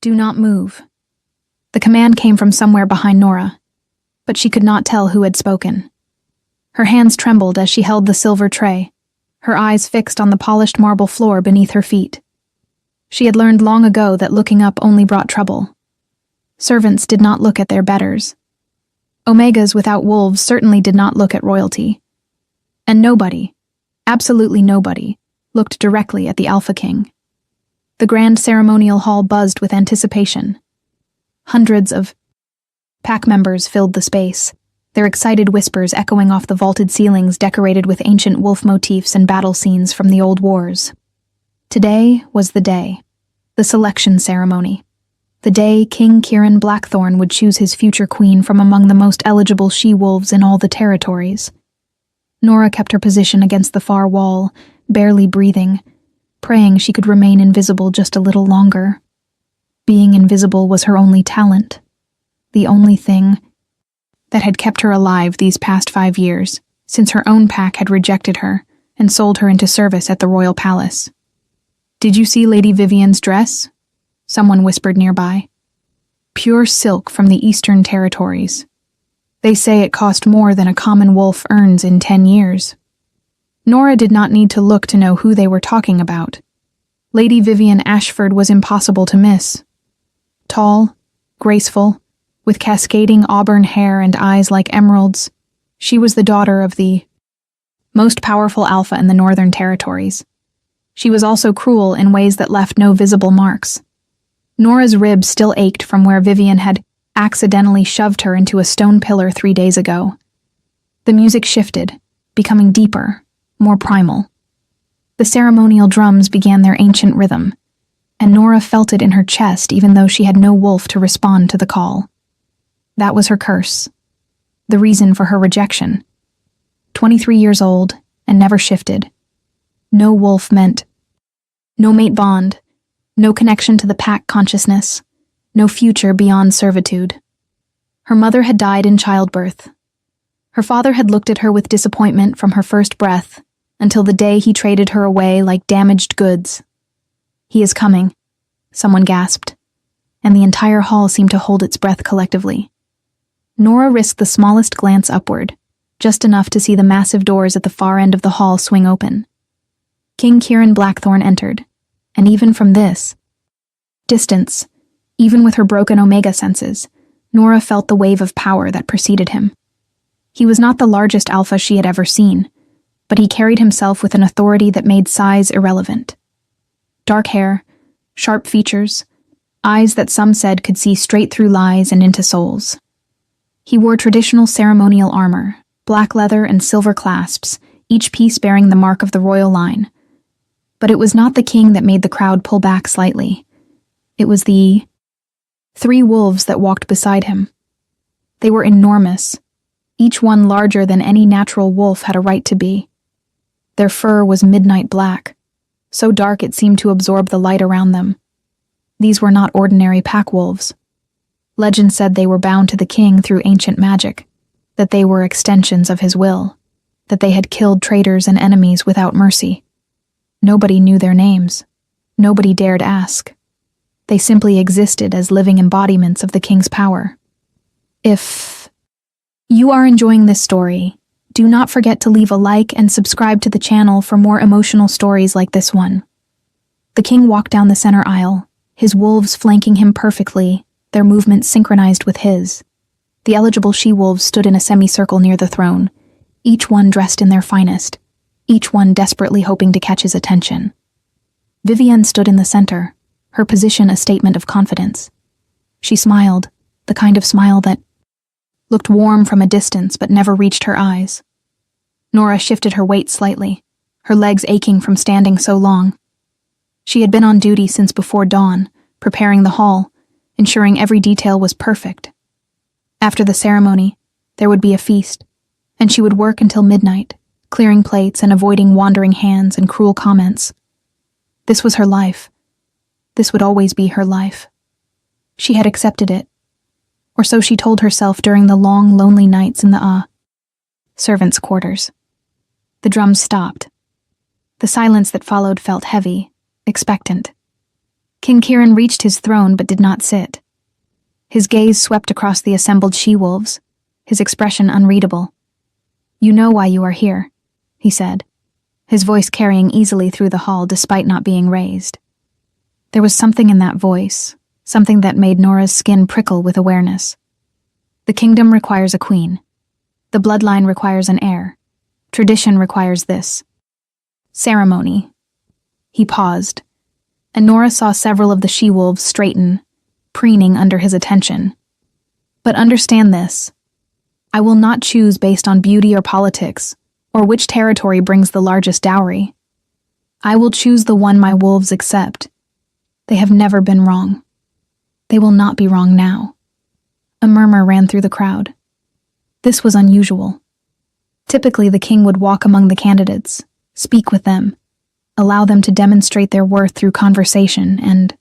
Do not move. The command came from somewhere behind Nora, but she could not tell who had spoken. Her hands trembled as she held the silver tray, her eyes fixed on the polished marble floor beneath her feet. She had learned long ago that looking up only brought trouble. Servants did not look at their betters. Omegas without wolves certainly did not look at royalty. And nobody, absolutely nobody, looked directly at the Alpha King. The grand ceremonial hall buzzed with anticipation. Hundreds of pack members filled the space, their excited whispers echoing off the vaulted ceilings decorated with ancient wolf motifs and battle scenes from the old wars. Today was the day, the selection ceremony. The day King Kieran Blackthorn would choose his future queen from among the most eligible she-wolves in all the territories. Nora kept her position against the far wall, barely breathing, praying she could remain invisible just a little longer. Being invisible was her only talent, the only thing that had kept her alive these past 5 years, since her own pack had rejected her and sold her into service at the royal palace. "Did you see Lady Vivian's dress?" Someone whispered nearby. "Pure silk from the Eastern Territories. They say it cost more than a common wolf earns in 10 years. Nora did not need to look to know who they were talking about. Lady Vivian Ashford was impossible to miss. Tall, graceful, with cascading auburn hair and eyes like emeralds, she was the daughter of the most powerful alpha in the Northern Territories. She was also cruel in ways that left no visible marks. Nora's ribs still ached from where Vivian had accidentally shoved her into a stone pillar 3 days ago. The music shifted, becoming deeper, more primal. The ceremonial drums began their ancient rhythm, and Nora felt it in her chest even though she had no wolf to respond to the call. That was her curse, the reason for her rejection. 23 years old, and never shifted. No wolf meant no mate bond, no connection to the pack consciousness, no future beyond servitude. Her mother had died in childbirth. Her father had looked at her with disappointment from her first breath until the day he traded her away like damaged goods. "He is coming," someone gasped, and the entire hall seemed to hold its breath collectively. Nora risked the smallest glance upward, just enough to see the massive doors at the far end of the hall swing open. King Kieran Blackthorn entered, and even from this distance, even with her broken Omega senses, Nora felt the wave of power that preceded him. He was not the largest alpha she had ever seen, but he carried himself with an authority that made size irrelevant. Dark hair, sharp features, eyes that some said could see straight through lies and into souls. He wore traditional ceremonial armor, black leather and silver clasps, each piece bearing the mark of the royal line. But it was not the king that made the crowd pull back slightly. It was the 3 wolves that walked beside him. They were enormous, each one larger than any natural wolf had a right to be. Their fur was midnight black, so dark it seemed to absorb the light around them. These were not ordinary pack wolves. Legend said they were bound to the king through ancient magic, that they were extensions of his will, that they had killed traitors and enemies without mercy. Nobody knew their names. Nobody dared ask. They simply existed as living embodiments of the king's power. If you are enjoying this story, do not forget to leave a like and subscribe to the channel for more emotional stories like this one. The king walked down the center aisle, his wolves flanking him perfectly, their movements synchronized with his. The eligible she-wolves stood in a semicircle near the throne, each one dressed in their finest, each one desperately hoping to catch his attention. Vivian stood in the center, her position a statement of confidence. She smiled, the kind of smile that looked warm from a distance but never reached her eyes. Nora shifted her weight slightly, her legs aching from standing so long. She had been on duty since before dawn, preparing the hall, ensuring every detail was perfect. After the ceremony, there would be a feast, and she would work until midnight, clearing plates and avoiding wandering hands and cruel comments. This was her life. This would always be her life. She had accepted it, or so she told herself during the long, lonely nights in the servants' quarters. The drums stopped. The silence that followed felt heavy, expectant. King Kieran reached his throne but did not sit. His gaze swept across the assembled she-wolves, his expression unreadable. "You know why you are here," he said, his voice carrying easily through the hall despite not being raised. There was something in that voice, something that made Nora's skin prickle with awareness. The kingdom requires a queen. The bloodline requires an heir. Tradition requires this. Ceremony. He paused, and Nora saw several of the she-wolves straighten, preening under his attention. But understand this. I will not choose based on beauty or politics, or which territory brings the largest dowry. I will choose the one my wolves accept. They have never been wrong. They will not be wrong now. A murmur ran through the crowd. This was unusual. Typically, the king would walk among the candidates, speak with them, allow them to demonstrate their worth through conversation and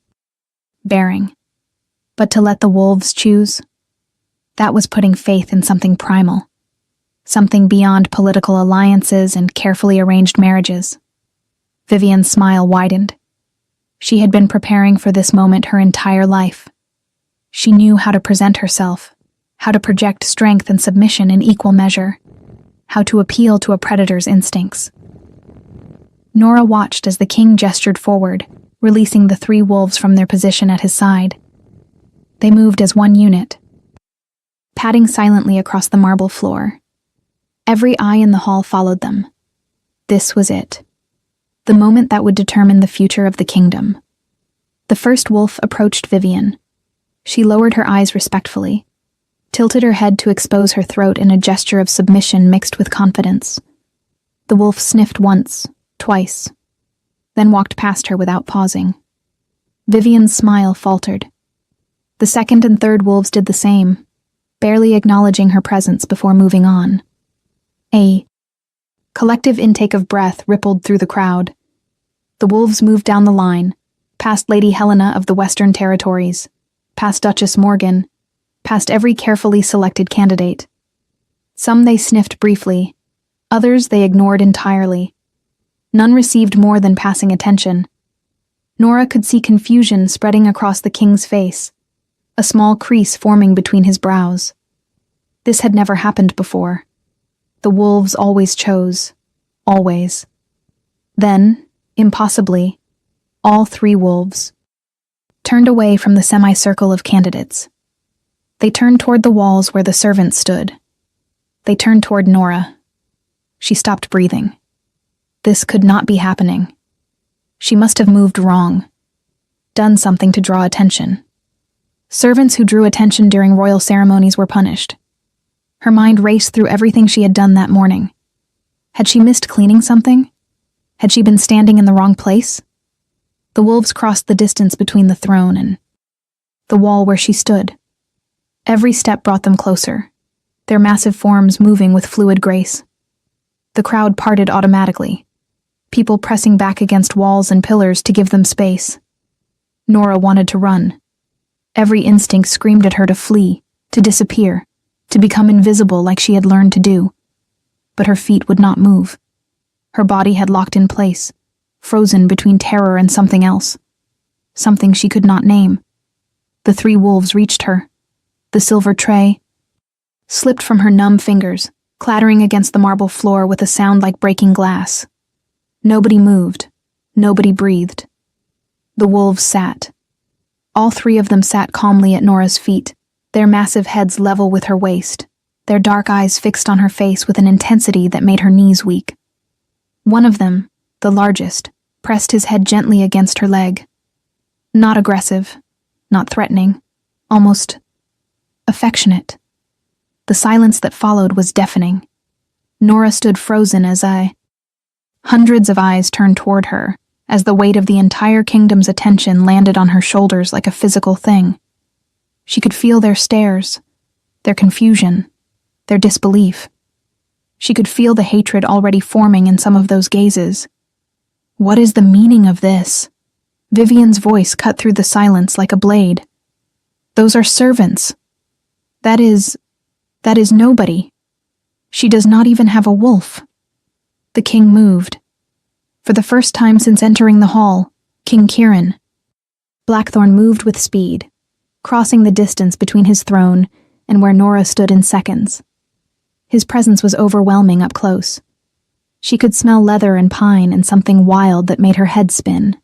bearing. But to let the wolves choose, that was putting faith in something primal, something beyond political alliances and carefully arranged marriages. Vivian's smile widened. She had been preparing for this moment her entire life. She knew how to present herself, how to project strength and submission in equal measure, how to appeal to a predator's instincts. Nora watched as the king gestured forward, releasing the 3 wolves from their position at his side. They moved as one unit, padding silently across the marble floor. Every eye in the hall followed them. This was it. The moment that would determine the future of the kingdom. The first wolf approached Vivian. She lowered her eyes respectfully, tilted her head to expose her throat in a gesture of submission mixed with confidence. The wolf sniffed once, twice, then walked past her without pausing. Vivian's smile faltered. The second and third wolves did the same, barely acknowledging her presence before moving on. A collective intake of breath rippled through the crowd. The wolves moved down the line, past Lady Helena of the Western Territories, past Duchess Morgan, past every carefully selected candidate. Some they sniffed briefly, others they ignored entirely. None received more than passing attention. Nora could see confusion spreading across the king's face, a small crease forming between his brows. This had never happened before. The wolves always chose. Always. Then, impossibly, all 3 wolves turned away from the semicircle of candidates. They turned toward the walls where the servants stood. They turned toward Nora. She stopped breathing. This could not be happening. She must have moved wrong, done something to draw attention. Servants who drew attention during royal ceremonies were punished. Her mind raced through everything she had done that morning. Had she missed cleaning something? Had she been standing in the wrong place? The wolves crossed the distance between the throne and the wall where she stood. Every step brought them closer, their massive forms moving with fluid grace. The crowd parted automatically, people pressing back against walls and pillars to give them space. Nora wanted to run. Every instinct screamed at her to flee, to disappear, to become invisible like she had learned to do. But her feet would not move. Her body had locked in place, frozen between terror and something else. Something she could not name. The 3 wolves reached her. The silver tray slipped from her numb fingers, clattering against the marble floor with a sound like breaking glass. Nobody moved. Nobody breathed. The wolves sat. All 3 of them sat calmly at Nora's feet, their massive heads level with her waist, their dark eyes fixed on her face with an intensity that made her knees weak. One of them, the largest, pressed his head gently against her leg. Not aggressive, not threatening, almost affectionate. The silence that followed was deafening. Nora stood frozen as hundreds of eyes turned toward her, as the weight of the entire kingdom's attention landed on her shoulders like a physical thing. She could feel their stares, their confusion, their disbelief. She could feel the hatred already forming in some of those gazes. What is the meaning of this? Vivian's voice cut through the silence like a blade. Those are servants. That is nobody. She does not even have a wolf. The king moved. For the first time since entering the hall, King Kieran. Blackthorn moved with speed, crossing the distance between his throne and where Nora stood in seconds. His presence was overwhelming up close. She could smell leather and pine and something wild that made her head spin.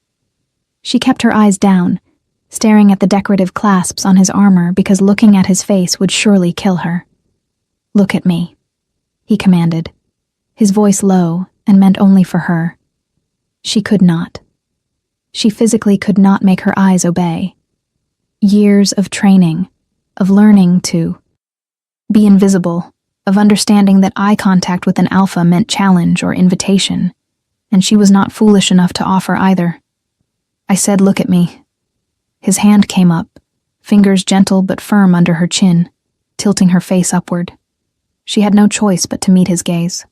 She kept her eyes down, staring at the decorative clasps on his armor because looking at his face would surely kill her. "Look at me," he commanded, his voice low and meant only for her. She could not. She physically could not make her eyes obey. Years of training, of learning to be invisible, of understanding that eye contact with an alpha meant challenge or invitation, and she was not foolish enough to offer either. "I said, look at me." His hand came up, fingers gentle but firm under her chin, tilting her face upward. She had no choice but to meet his gaze.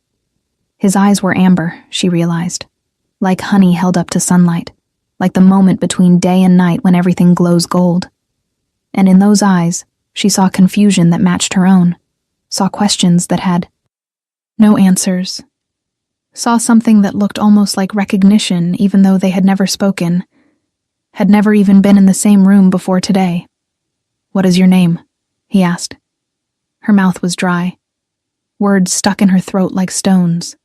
His eyes were amber, she realized, like honey held up to sunlight, like the moment between day and night when everything glows gold. And in those eyes, she saw confusion that matched her own, saw questions that had no answers, saw something that looked almost like recognition even though they had never spoken, had never even been in the same room before today. "What is your name?" he asked. Her mouth was dry. Words stuck in her throat like stones.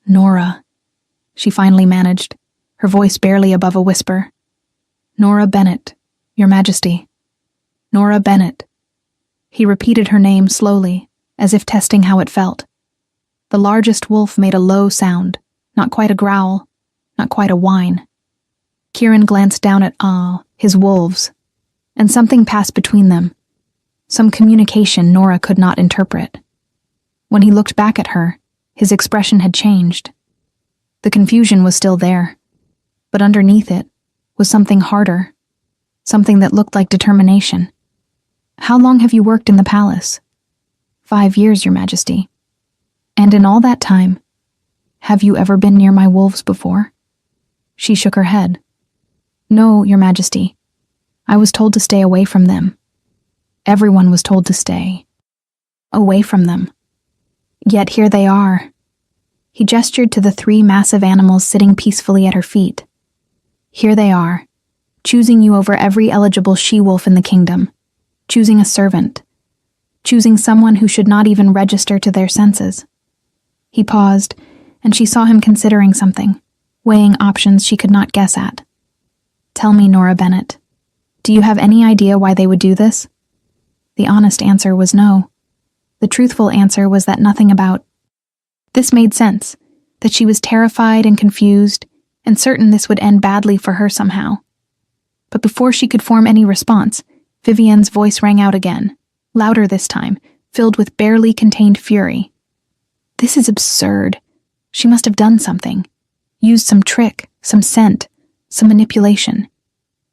"Nora," she finally managed, her voice barely above a whisper. "Nora Bennett, Your Majesty. Nora Bennett." He repeated her name slowly, as if testing how it felt. The largest wolf made a low sound, not quite a growl, not quite a whine. Kieran glanced down at his wolves, and something passed between them, some communication Nora could not interpret. When he looked back at her, his expression had changed. The confusion was still there, but underneath it was something harder, something that looked like determination. "How long have you worked in the palace?" 5 years, Your Majesty." "And in all that time, have you ever been near my wolves before?" She shook her head. "No, Your Majesty. I was told to stay away from them. Everyone was told to stay away from them. Yet here they are." He gestured to the 3 massive animals sitting peacefully at her feet. "Here they are, choosing you over every eligible she-wolf in the kingdom, choosing a servant, choosing someone who should not even register to their senses." He paused, and she saw him considering something, weighing options she could not guess at. "Tell me, Nora Bennett, do you have any idea why they would do this?" The honest answer was no. The truthful answer was that nothing about. This made sense, that she was terrified and confused, and certain this would end badly for her somehow. But before she could form any response, Vivienne's voice rang out again, louder this time, filled with barely contained fury. "This is absurd. She must have done something. Used some trick, some scent, some manipulation.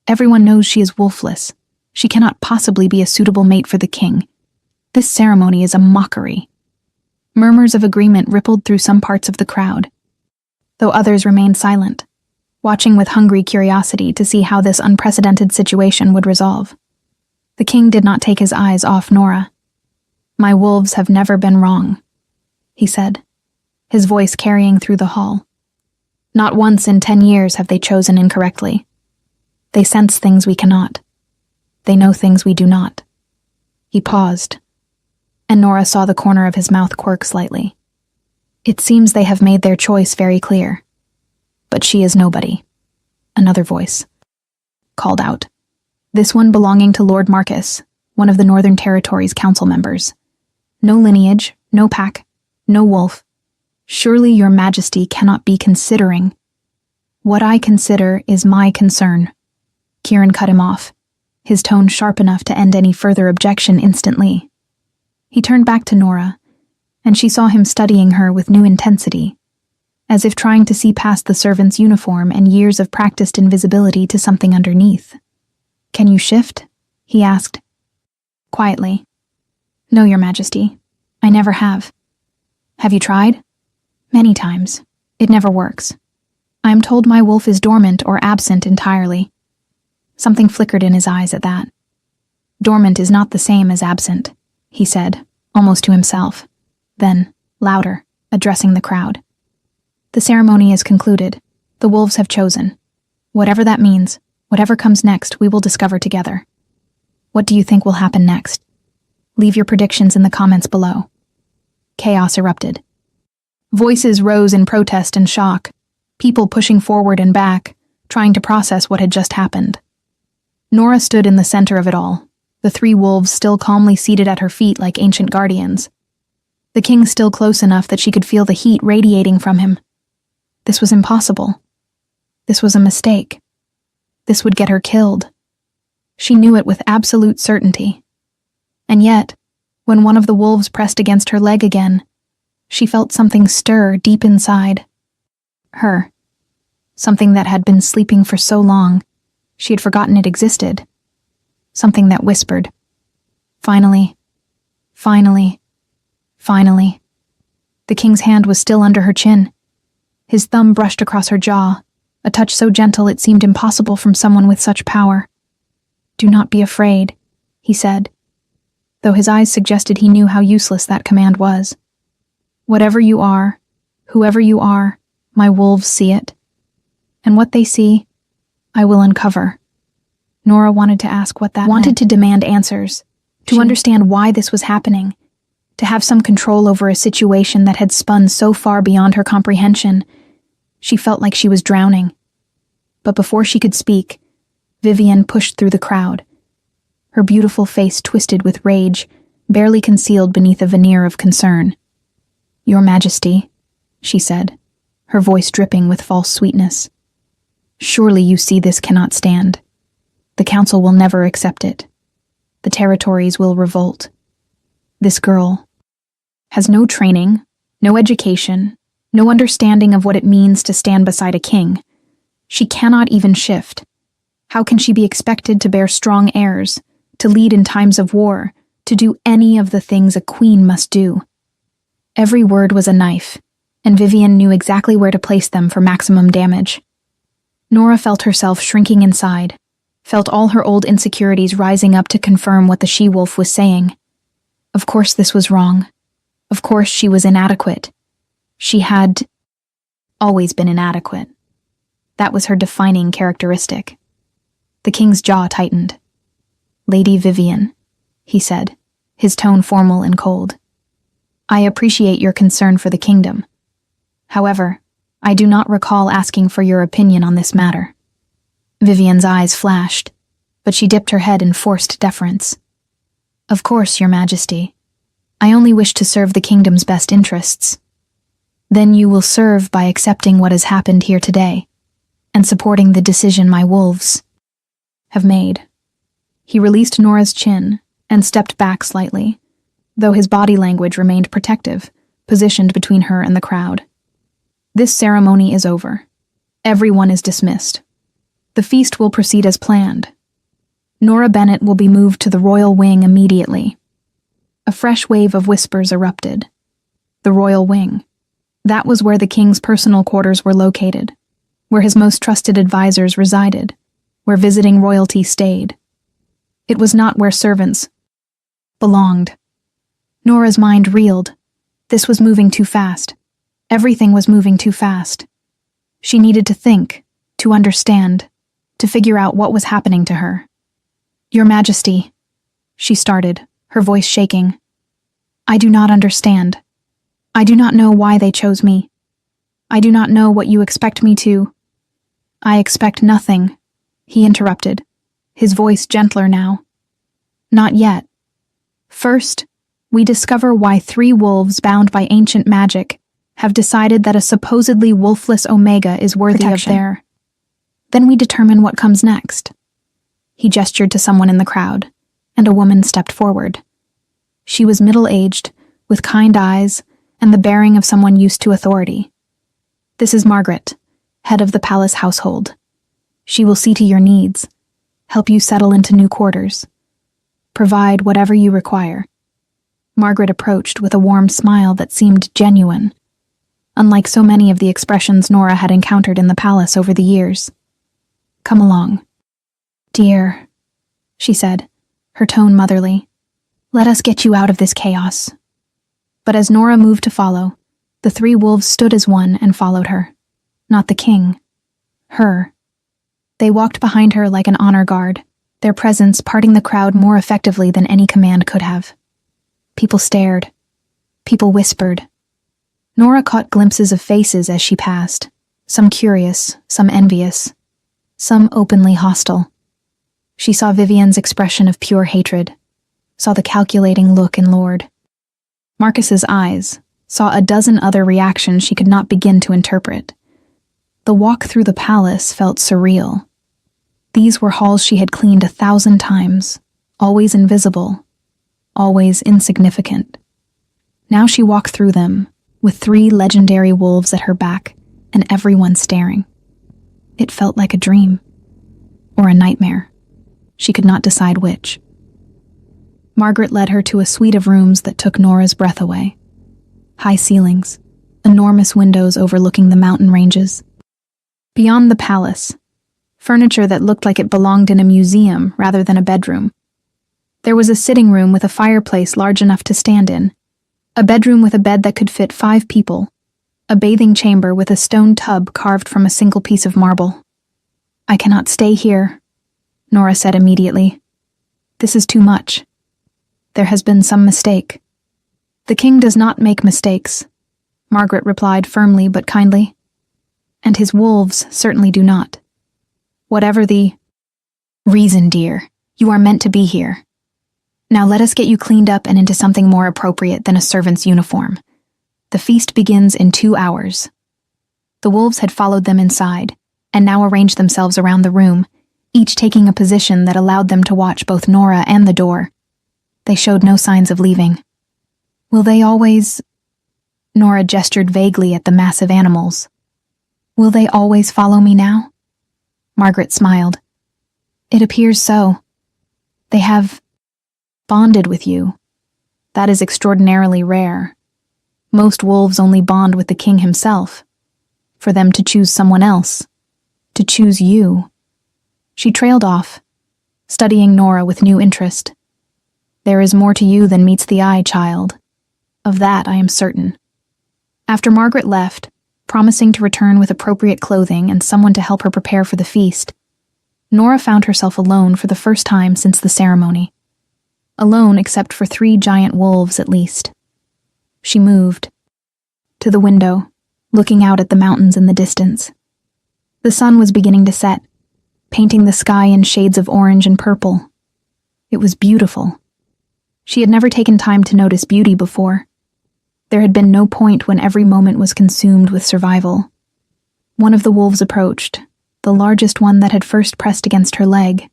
Everyone knows she is wolfless. She cannot possibly be a suitable mate for the king. This ceremony is a mockery." Murmurs of agreement rippled through some parts of the crowd, though others remained silent, watching with hungry curiosity to see how this unprecedented situation would resolve. The king did not take his eyes off Nora. "My wolves have never been wrong," he said, his voice carrying through the hall. "Not once in 10 years have they chosen incorrectly. They sense things we cannot. They know things we do not." He paused, and Nora saw the corner of his mouth quirk slightly. "It seems they have made their choice very clear. But she is nobody." Another voice called out, this one belonging to Lord Marcus, one of the Northern Territories council members. "No lineage, no pack, no wolf. Surely Your Majesty cannot be considering." "What I consider is my concern." Kieran cut him off, his tone sharp enough to end any further objection instantly. He turned back to Nora, and she saw him studying her with new intensity, as if trying to see past the servant's uniform and years of practiced invisibility to something underneath. "Can you shift?" he asked, quietly. "No, Your Majesty. I never have." "Have you tried?" "Many times. It never works. I am told my wolf is dormant or absent entirely." Something flickered in his eyes at that. "Dormant is not the same as absent," he said, almost to himself. Then, louder, addressing the crowd. "The ceremony is concluded. The wolves have chosen. Whatever that means, Whatever comes next, we will discover together. What do you think will happen next? Leave your predictions in the comments below. Chaos erupted. Voices rose in protest and shock, people pushing forward and back, trying to process what had just happened. Nora stood in the center of it all, the three wolves still calmly seated at her feet like ancient guardians. The king still close enough that she could feel the heat radiating from him. This was impossible. This was a mistake. This would get her killed. She knew it with absolute certainty. And yet, when one of the wolves pressed against her leg again, she felt something stir deep inside. Her. Something that had been sleeping for so long, she had forgotten it existed. Something that whispered, "Finally, finally, finally." The king's hand was still under her chin. His thumb brushed across her jaw, a touch so gentle it seemed impossible from someone with such power. "Do not be afraid," he said, though his eyes suggested he knew how useless that command was. "Whatever you are, whoever you are, my wolves see it. And what they see, I will uncover." Nora wanted to ask what that meant. Wanted to demand answers, to understand why this was happening, to have some control over a situation that had spun so far beyond her comprehension. She felt like she was drowning. But before she could speak, Vivienne pushed through the crowd. Her beautiful face twisted with rage, barely concealed beneath a veneer of concern. "Your Majesty," she said, her voice dripping with false sweetness. "Surely you see this cannot stand. The council will never accept it. The territories will revolt. This girl has no training, no education, no understanding of what it means to stand beside a king. She cannot even shift. How can she be expected to bear strong heirs, to lead in times of war, to do any of the things a queen must do?" Every word was a knife, and Vivienne knew exactly where to place them for maximum damage. Nora felt herself shrinking inside, felt all her old insecurities rising up to confirm what the she-wolf was saying. Of course this was wrong. Of course she was inadequate. She had always been inadequate. That was her defining characteristic. The king's jaw tightened. "Lady Vivienne," he said, his tone formal and cold. "I appreciate your concern for the kingdom. However, I do not recall asking for your opinion on this matter." Vivienne's eyes flashed, but she dipped her head in forced deference. "Of course, your Majesty. I only wish to serve the kingdom's best interests." "Then you will serve by accepting what has happened here today, and supporting the decision my wolves have made." He released Nora's chin and stepped back slightly, though his body language remained protective, positioned between her and the crowd. "This ceremony is over. Everyone is dismissed. The feast will proceed as planned. Nora Bennett will be moved to the royal wing immediately." A fresh wave of whispers erupted. The royal wing. That was where the king's personal quarters were located, where his most trusted advisors resided, where visiting royalty stayed. It was not where servants belonged. Nora's mind reeled. This was moving too fast. Everything was moving too fast. She needed to think, to understand, to figure out what was happening to her. "Your Majesty," she started, her voice shaking. "I do not understand. I do not know why they chose me. I do not know what you expect me to." "I expect nothing," he interrupted, his voice gentler now. "Not yet. First, we discover why three wolves bound by ancient magic have decided that a supposedly wolfless Omega is worthy of their. Then we determine what comes next." He gestured to someone in the crowd, and a woman stepped forward. She was middle-aged, with kind eyes, and the bearing of someone used to authority. "This is Margaret, head of the palace household. She will see to your needs, help you settle into new quarters, provide whatever you require." Margaret approached with a warm smile that seemed genuine, unlike so many of the expressions Nora had encountered in the palace over the years. "Come along." "Dear," she said, her tone motherly, "let us get you out of this chaos." But as Nora moved to follow, the three wolves stood as one and followed her. Not the king. Her. They walked behind her like an honor guard, their presence parting the crowd more effectively than any command could have. People stared. People whispered. Nora caught glimpses of faces as she passed, some curious, some envious, some openly hostile. She saw Vivian's expression of pure hatred, saw the calculating look in Lord. Marcus's eyes saw a dozen other reactions she could not begin to interpret. The walk through the palace felt surreal. These were halls she had cleaned 1,000 times, always invisible, always insignificant. Now she walked through them, with 3 legendary wolves at her back, and everyone staring. It felt like a dream, or a nightmare. She could not decide which. Margaret led her to a suite of rooms that took Nora's breath away. High ceilings, enormous windows overlooking the mountain ranges. Beyond the palace, furniture that looked like it belonged in a museum rather than a bedroom. There was a sitting room with a fireplace large enough to stand in, a bedroom with a bed that could fit 5 people, a bathing chamber with a stone tub carved from a single piece of marble. "I cannot stay here," Nora said immediately. "This is too much. There has been some mistake." "The king does not make mistakes," Margaret replied firmly but kindly. "And his wolves certainly do not. Whatever the reason, dear, you are meant to be here. Now let us get you cleaned up and into something more appropriate than a servant's uniform. The feast begins in 2 hours." The wolves had followed them inside, and now arranged themselves around the room, each taking a position that allowed them to watch both Nora and the door. They showed no signs of leaving. "Will they always—" Nora gestured vaguely at the massive animals. "Will they always follow me now?" Margaret smiled. "It appears so. They have bonded with you. That is extraordinarily rare. Most wolves only bond with the king himself. For them to choose someone else, to choose you." She trailed off, studying Nora with new interest. "There is more to you than meets the eye, child. Of that I am certain." After Margaret left, promising to return with appropriate clothing and someone to help her prepare for the feast, Nora found herself alone for the first time since the ceremony. Alone except for 3 giant wolves at least. She moved to the window, looking out at the mountains in the distance. The sun was beginning to set, painting the sky in shades of orange and purple. It was beautiful. She had never taken time to notice beauty before. There had been no point when every moment was consumed with survival. One of the wolves approached, the largest one that had first pressed against her leg.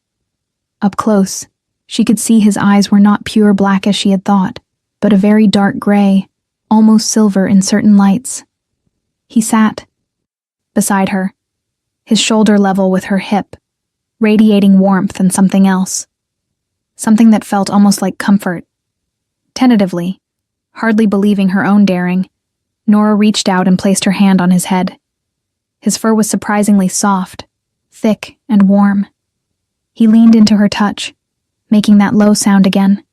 Up close, she could see his eyes were not pure black as she had thought, but a very dark gray, almost silver in certain lights. He sat beside her, his shoulder level with her hip, radiating warmth and something else. Something that felt almost like comfort. Tentatively, hardly believing her own daring, Nora reached out and placed her hand on his head. His fur was surprisingly soft, thick, and warm. He leaned into her touch, making that low sound again,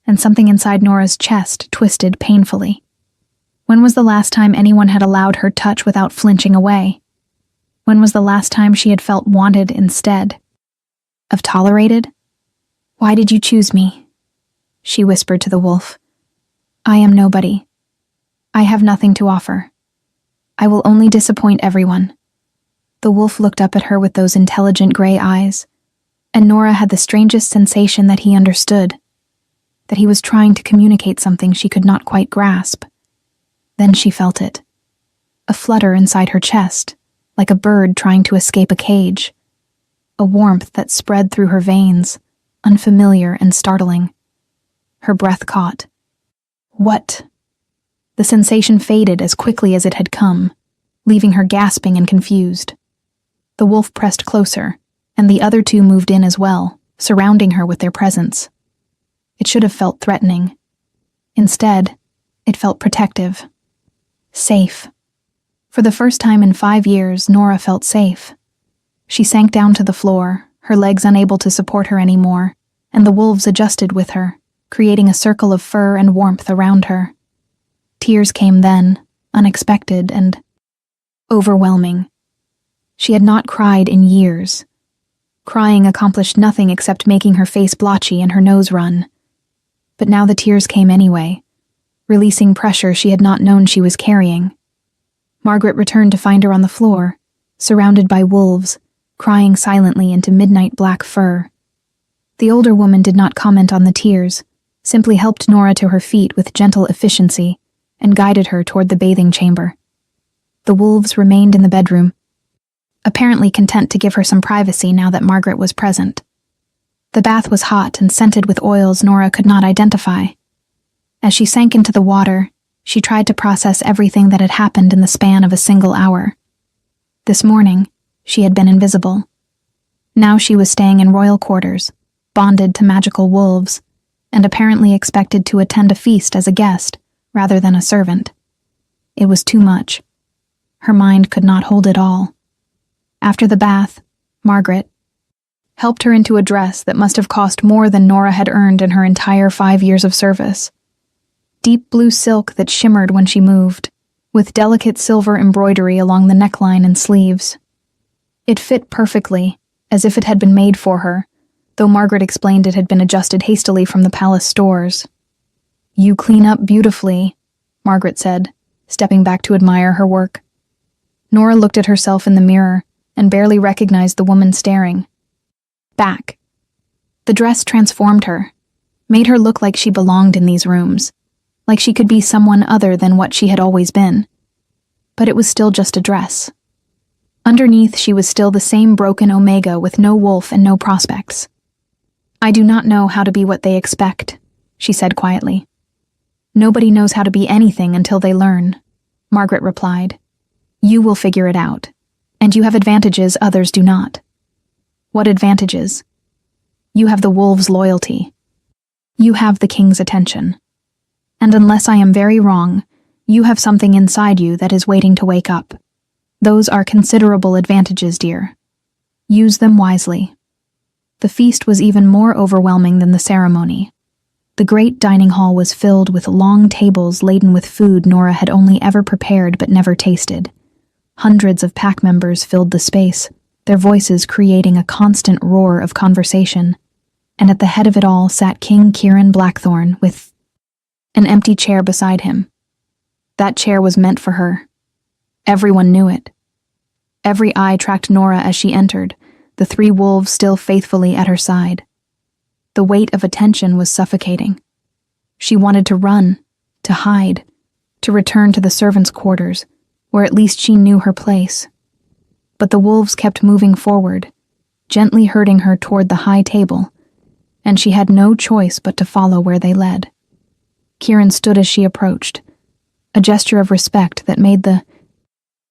and something inside Nora's chest twisted painfully. When was the last time anyone had allowed her touch without flinching away? When was the last time she had felt wanted instead of tolerated? "Why did you choose me?" she whispered to the wolf. "I am nobody. I have nothing to offer. I will only disappoint everyone." The wolf looked up at her with those intelligent gray eyes, and Nora had the strangest sensation that he understood, that he was trying to communicate something she could not quite grasp. Then she felt it. A flutter inside her chest, like a bird trying to escape a cage. A warmth that spread through her veins, unfamiliar and startling. Her breath caught. What? The sensation faded as quickly as it had come, leaving her gasping and confused. The wolf pressed closer, and the other 2 moved in as well, surrounding her with their presence. It should have felt threatening. Instead, it felt protective. Safe. For the first time in 5 years, Nora felt safe. She sank down to the floor, her legs unable to support her anymore, and the wolves adjusted with her, creating a circle of fur and warmth around her. Tears came then, unexpected and overwhelming. She had not cried in years, Crying accomplished nothing except making her face blotchy and her nose run. But now the tears came anyway, releasing pressure she had not known she was carrying. Margaret returned to find her on the floor, surrounded by wolves, crying silently into midnight black fur. The older woman did not comment on the tears, simply helped Nora to her feet with gentle efficiency and guided her toward the bathing chamber. The wolves remained in the bedroom, apparently content to give her some privacy now that Margaret was present. The bath was hot and scented with oils Nora could not identify. As she sank into the water, she tried to process everything that had happened in the span of a single hour. This morning, she had been invisible. Now she was staying in royal quarters, bonded to magical wolves, and apparently expected to attend a feast as a guest rather than a servant. It was too much. Her mind could not hold it all. After the bath, Margaret helped her into a dress that must have cost more than Nora had earned in her entire 5 years of service. Deep blue silk that shimmered when she moved, with delicate silver embroidery along the neckline and sleeves. It fit perfectly, as if it had been made for her, though Margaret explained it had been adjusted hastily from the palace stores. "You clean up beautifully," Margaret said, stepping back to admire her work. Nora looked at herself in the mirror and barely recognized the woman staring back. The dress transformed her, made her look like she belonged in these rooms, like she could be someone other than what she had always been. But it was still just a dress. Underneath, she was still the same broken Omega with no wolf and no prospects. "I do not know how to be what they expect," she said quietly. "Nobody knows how to be anything until they learn," Margaret replied. "You will figure it out, and you have advantages others do not." "What advantages?" "You have the wolves' loyalty. You have the king's attention. And unless I am very wrong, you have something inside you that is waiting to wake up. Those are considerable advantages, dear. Use them wisely." The feast was even more overwhelming than the ceremony. The great dining hall was filled with long tables laden with food Nora had only ever prepared but never tasted. Hundreds of pack members filled the space, their voices creating a constant roar of conversation. And at the head of it all sat King Kieran Blackthorn with an empty chair beside him. That chair was meant for her. Everyone knew it. Every eye tracked Nora as she entered, the 3 wolves still faithfully at her side. The weight of attention was suffocating. She wanted to run, to hide, to return to the servants' quarters, where at least she knew her place. But the wolves kept moving forward, gently herding her toward the high table, and she had no choice but to follow where they led. Kieran stood as she approached, a gesture of respect that made the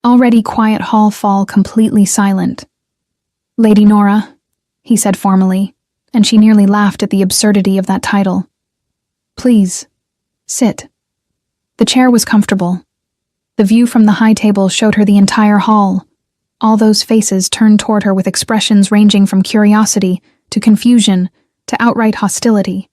already quiet hall fall completely silent. "Lady Nora," he said formally, and she nearly laughed at the absurdity of that title. "Please, sit." The chair was comfortable. The view from the high table showed her the entire hall, all those faces turned toward her with expressions ranging from curiosity to confusion to outright hostility.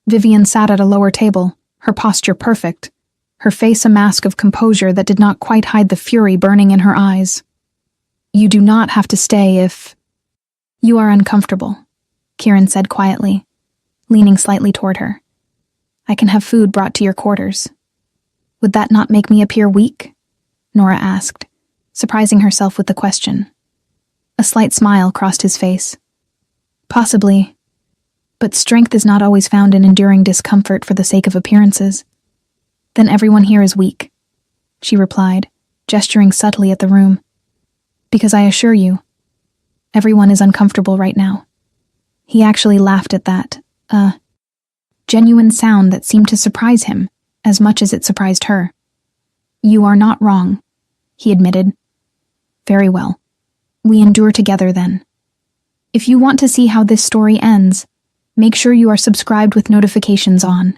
Vivian sat at a lower table, her posture perfect, her face a mask of composure that did not quite hide the fury burning in her eyes. "You do not have to stay if you are uncomfortable," Kieran said quietly, leaning slightly toward her. "I can have food brought to your quarters." "Would that not make me appear weak?" Nora asked, surprising herself with the question. A slight smile crossed his face. "Possibly, but strength is not always found in enduring discomfort for the sake of appearances." "Then everyone here is weak," she replied, gesturing subtly at the room. "Because I assure you, everyone is uncomfortable right now." He actually laughed at that, genuine sound that seemed to surprise him as much as it surprised her. "You are not wrong," he admitted. "Very well. We endure together then. If you want to see how this story ends, make sure you are subscribed with notifications on."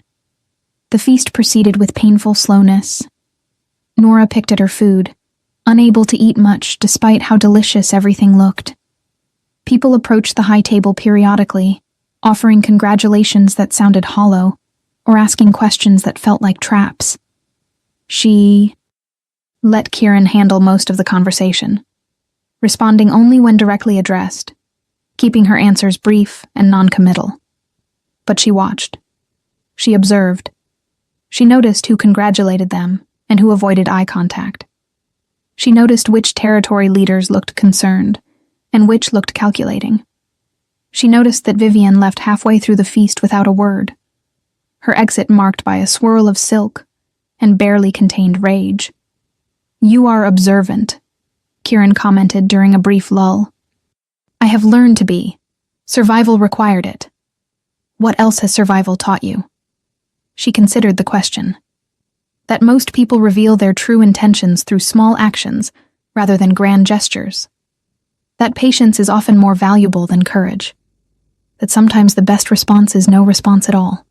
The feast proceeded with painful slowness. Nora picked at her food, unable to eat much despite how delicious everything looked. People approached the high table periodically, offering congratulations that sounded hollow, or asking questions that felt like traps. She let Kieran handle most of the conversation, responding only when directly addressed. keeping her answers brief and non-committal. But she watched. She observed. She noticed who congratulated them and who avoided eye contact. She noticed which territory leaders looked concerned and which looked calculating. She noticed that Vivian left halfway through the feast without a word, her exit marked by a swirl of silk and barely contained rage. "You are observant," Kieran commented during a brief lull. "I have learned to be. Survival required it. What else has survival taught you?" She considered the question. That most people reveal their true intentions through small actions rather than grand gestures. That patience is often more valuable than courage. That sometimes the best response is no response at all.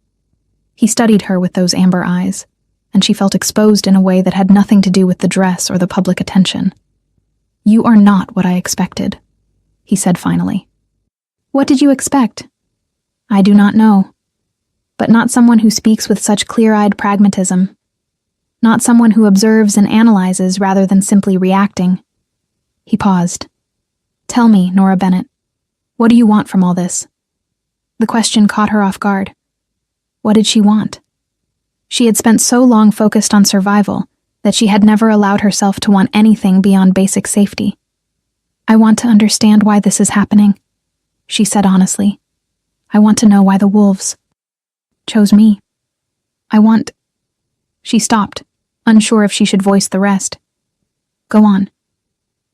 He studied her with those amber eyes, and she felt exposed in a way that had nothing to do with the dress or the public attention. "You are not what I expected," he said finally. "What did you expect?" "I do not know. But not someone who speaks with such clear-eyed pragmatism. Not someone who observes and analyzes rather than simply reacting." He paused. "Tell me, Nora Bennett, what do you want from all this?" The question caught her off guard. What did she want? She had spent so long focused on survival that she had never allowed herself to want anything beyond basic safety. "I want to understand why this is happening," she said honestly. "I want to know why the wolves chose me. I want—" She stopped, unsure if she should voice the rest. "Go on.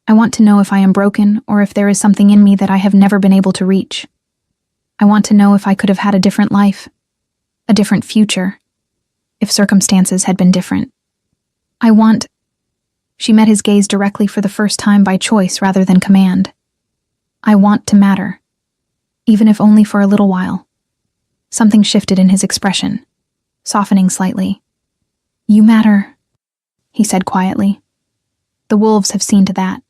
I want to know if I am broken or if there is something in me that I have never been able to reach. I want to know if I could have had a different life, a different future, if circumstances had been different. I want—" She met his gaze directly for the first time by choice rather than command. "I want to matter, even if only for a little while." Something shifted in his expression, softening slightly. "You matter," he said quietly. "The wolves have seen to that.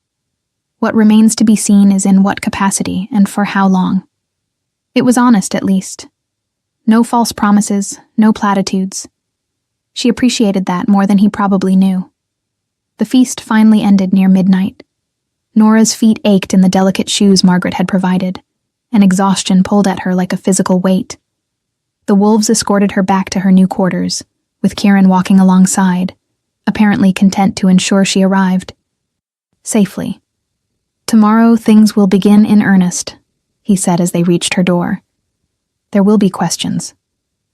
What remains to be seen is in what capacity and for how long." It was honest, at least. No false promises, no platitudes. She appreciated that more than he probably knew. The feast finally ended near midnight. Nora's feet ached in the delicate shoes Margaret had provided, and exhaustion pulled at her like a physical weight. The wolves escorted her back to her new quarters, with Kieran walking alongside, apparently content to ensure she arrived safely. "Tomorrow things will begin in earnest," he said as they reached her door. "There will be questions.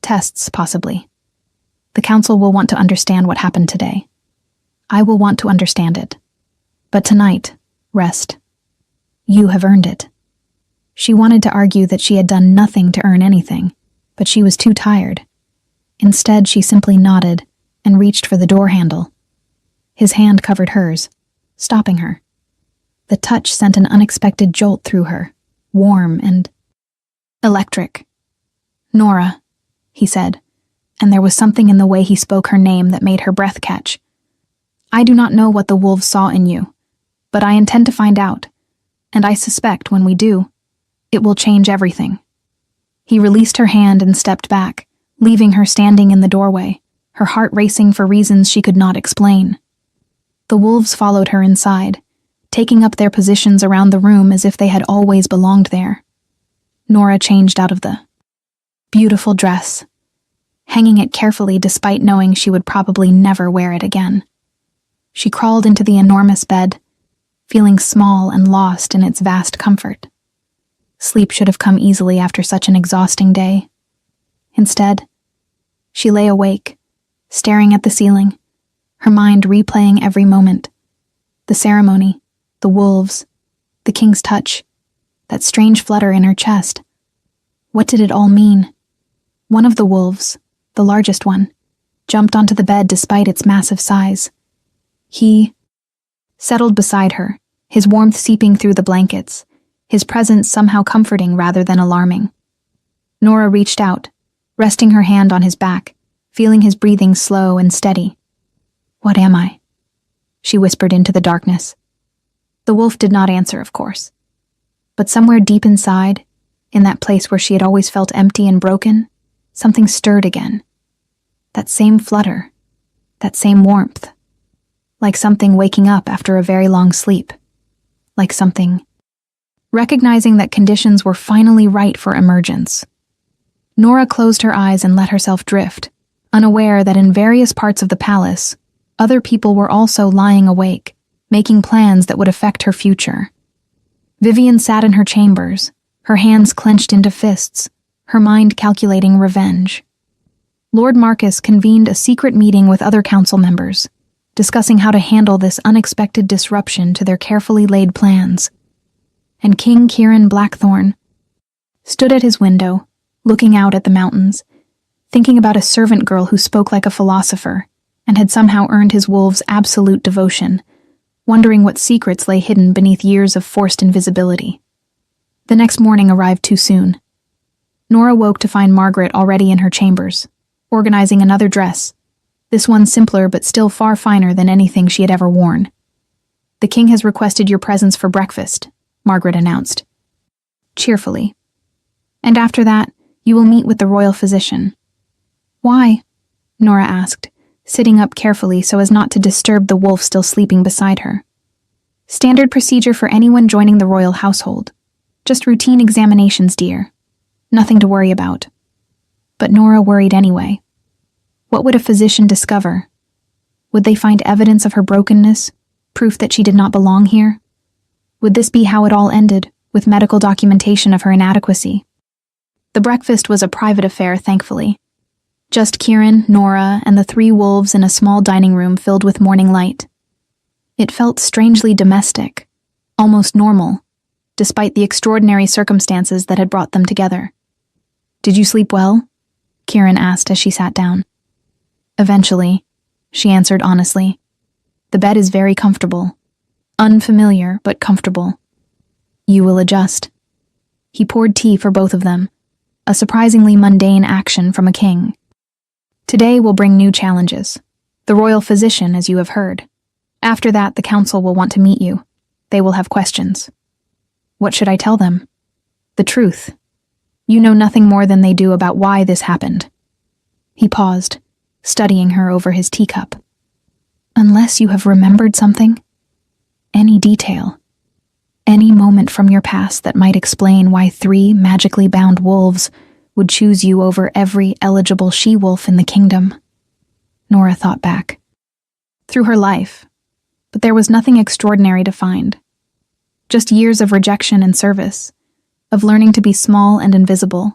Tests, possibly. The council will want to understand what happened today. I will want to understand it. But tonight, rest. You have earned it." She wanted to argue that she had done nothing to earn anything, but she was too tired. Instead, she simply nodded and reached for the door handle. His hand covered hers, stopping her. The touch sent an unexpected jolt through her, warm and electric. "Nora," he said, and there was something in the way he spoke her name that made her breath catch. "I do not know what the wolves saw in you, but I intend to find out, and I suspect when we do, it will change everything." He released her hand and stepped back, leaving her standing in the doorway, her heart racing for reasons she could not explain. The wolves followed her inside, taking up their positions around the room as if they had always belonged there. Nora changed out of the beautiful dress, hanging it carefully despite knowing she would probably never wear it again. She crawled into the enormous bed, feeling small and lost in its vast comfort. Sleep should have come easily after such an exhausting day. Instead, she lay awake, staring at the ceiling, her mind replaying every moment. The ceremony, the wolves, the king's touch, that strange flutter in her chest. What did it all mean? One of the wolves, the largest one, jumped onto the bed despite its massive size. He settled beside her, his warmth seeping through the blankets, his presence somehow comforting rather than alarming. Nora reached out, resting her hand on his back, feeling his breathing slow and steady. "What am I?" she whispered into the darkness. The wolf did not answer, of course. But somewhere deep inside, in that place where she had always felt empty and broken, something stirred again. That same flutter, that same warmth. Like something waking up after a very long sleep. Like something recognizing that conditions were finally right for emergence. Nora closed her eyes and let herself drift, unaware that in various parts of the palace, other people were also lying awake, making plans that would affect her future. Vivian sat in her chambers, her hands clenched into fists, her mind calculating revenge. Lord Marcus convened a secret meeting with other council members, discussing how to handle this unexpected disruption to their carefully laid plans. And King Kieran Blackthorn stood at his window, looking out at the mountains, thinking about a servant girl who spoke like a philosopher and had somehow earned his wolves' absolute devotion, wondering what secrets lay hidden beneath years of forced invisibility. The next morning arrived too soon. Nora woke to find Margaret already in her chambers, organizing another dress, this one simpler but still far finer than anything she had ever worn. "The king has requested your presence for breakfast," Margaret announced, cheerfully. "And after that, you will meet with the royal physician." "Why?" Nora asked, sitting up carefully so as not to disturb the wolf still sleeping beside her. "Standard procedure for anyone joining the royal household. Just routine examinations, dear. Nothing to worry about." But Nora worried anyway. What would a physician discover? Would they find evidence of her brokenness, proof that she did not belong here? Would this be how it all ended, with medical documentation of her inadequacy? The breakfast was a private affair, thankfully. Just Kieran, Nora, and the three wolves in a small dining room filled with morning light. It felt strangely domestic, almost normal, despite the extraordinary circumstances that had brought them together. "Did you sleep well?" Kieran asked as she sat down. "Eventually," she answered honestly. "The bed is very comfortable. Unfamiliar, but comfortable. You will adjust." He poured tea for both of them, a surprisingly mundane action from a king. "Today will bring new challenges. The royal physician, as you have heard. After that, the council will want to meet you. They will have questions." "What should I tell them?" "The truth. You know nothing more than they do about why this happened." He paused, studying her over his teacup. "Unless you have remembered something? Any detail? Any moment from your past that might explain why 3 magically bound wolves would choose you over every eligible she-wolf in the kingdom?" Nora thought back. Through her life, but there was nothing extraordinary to find. Just years of rejection and service, of learning to be small and invisible,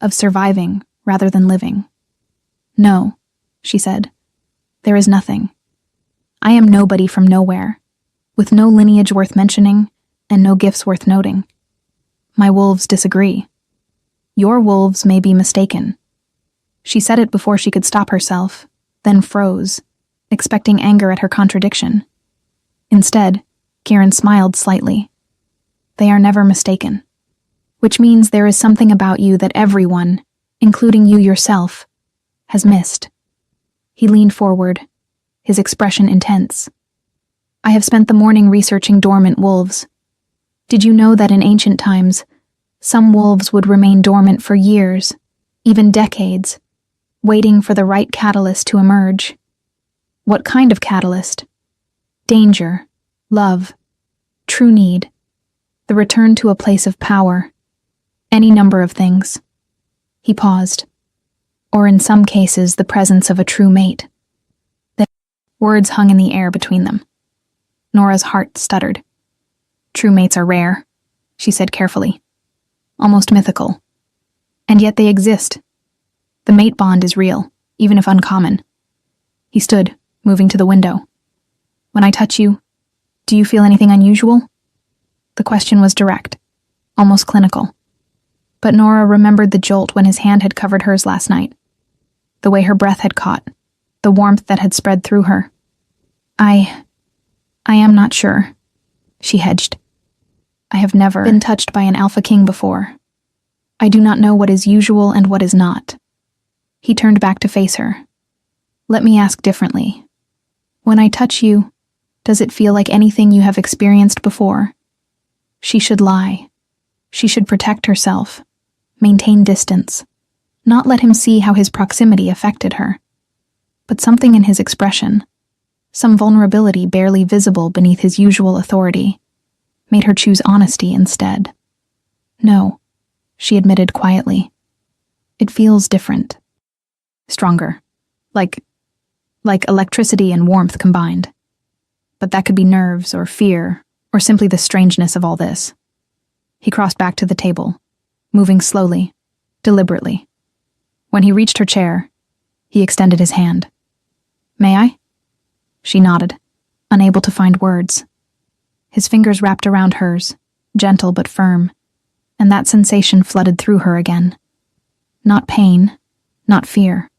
of surviving rather than living. "No," she said, "there is nothing. I am nobody from nowhere, with no lineage worth mentioning and no gifts worth noting. My wolves disagree. Your wolves may be mistaken." She said it before she could stop herself, then froze, expecting anger at her contradiction. Instead, Kieran smiled slightly. "They are never mistaken. Which means there is something about you that everyone, including you yourself, has missed." He leaned forward, his expression intense. "I have spent the morning researching dormant wolves. Did you know that in ancient times, some wolves would remain dormant for years, even decades, waiting for the right catalyst to emerge? What kind of catalyst? Danger, love, true need, the return to a place of power, any number of things." He paused. "Or in some cases, the presence of a true mate." The words hung in the air between them. Nora's heart stuttered. "True mates are rare," she said carefully. "Almost mythical. And yet they exist. The mate bond is real, even if uncommon." He stood, moving to the window. "When I touch you, do you feel anything unusual?" The question was direct, almost clinical. But Nora remembered the jolt when his hand had covered hers last night. The way her breath had caught, the warmth that had spread through her. I am not sure," she hedged. "I have never been touched by an Alpha King before. I do not know what is usual and what is not." He turned back to face her. "Let me ask differently. When I touch you, does it feel like anything you have experienced before?" She should lie. She should protect herself, maintain distance, not let him see how his proximity affected her. But something in his expression, some vulnerability barely visible beneath his usual authority, made her choose honesty instead. No, she admitted quietly. It feels different. Stronger. Like electricity and warmth combined. But that could be nerves or fear or simply the strangeness of all this. He crossed back to the table, moving slowly, deliberately. When he reached her chair, he extended his hand. "May I?" She nodded, unable to find words. His fingers wrapped around hers, gentle but firm, and that sensation flooded through her again. Not pain, not fear.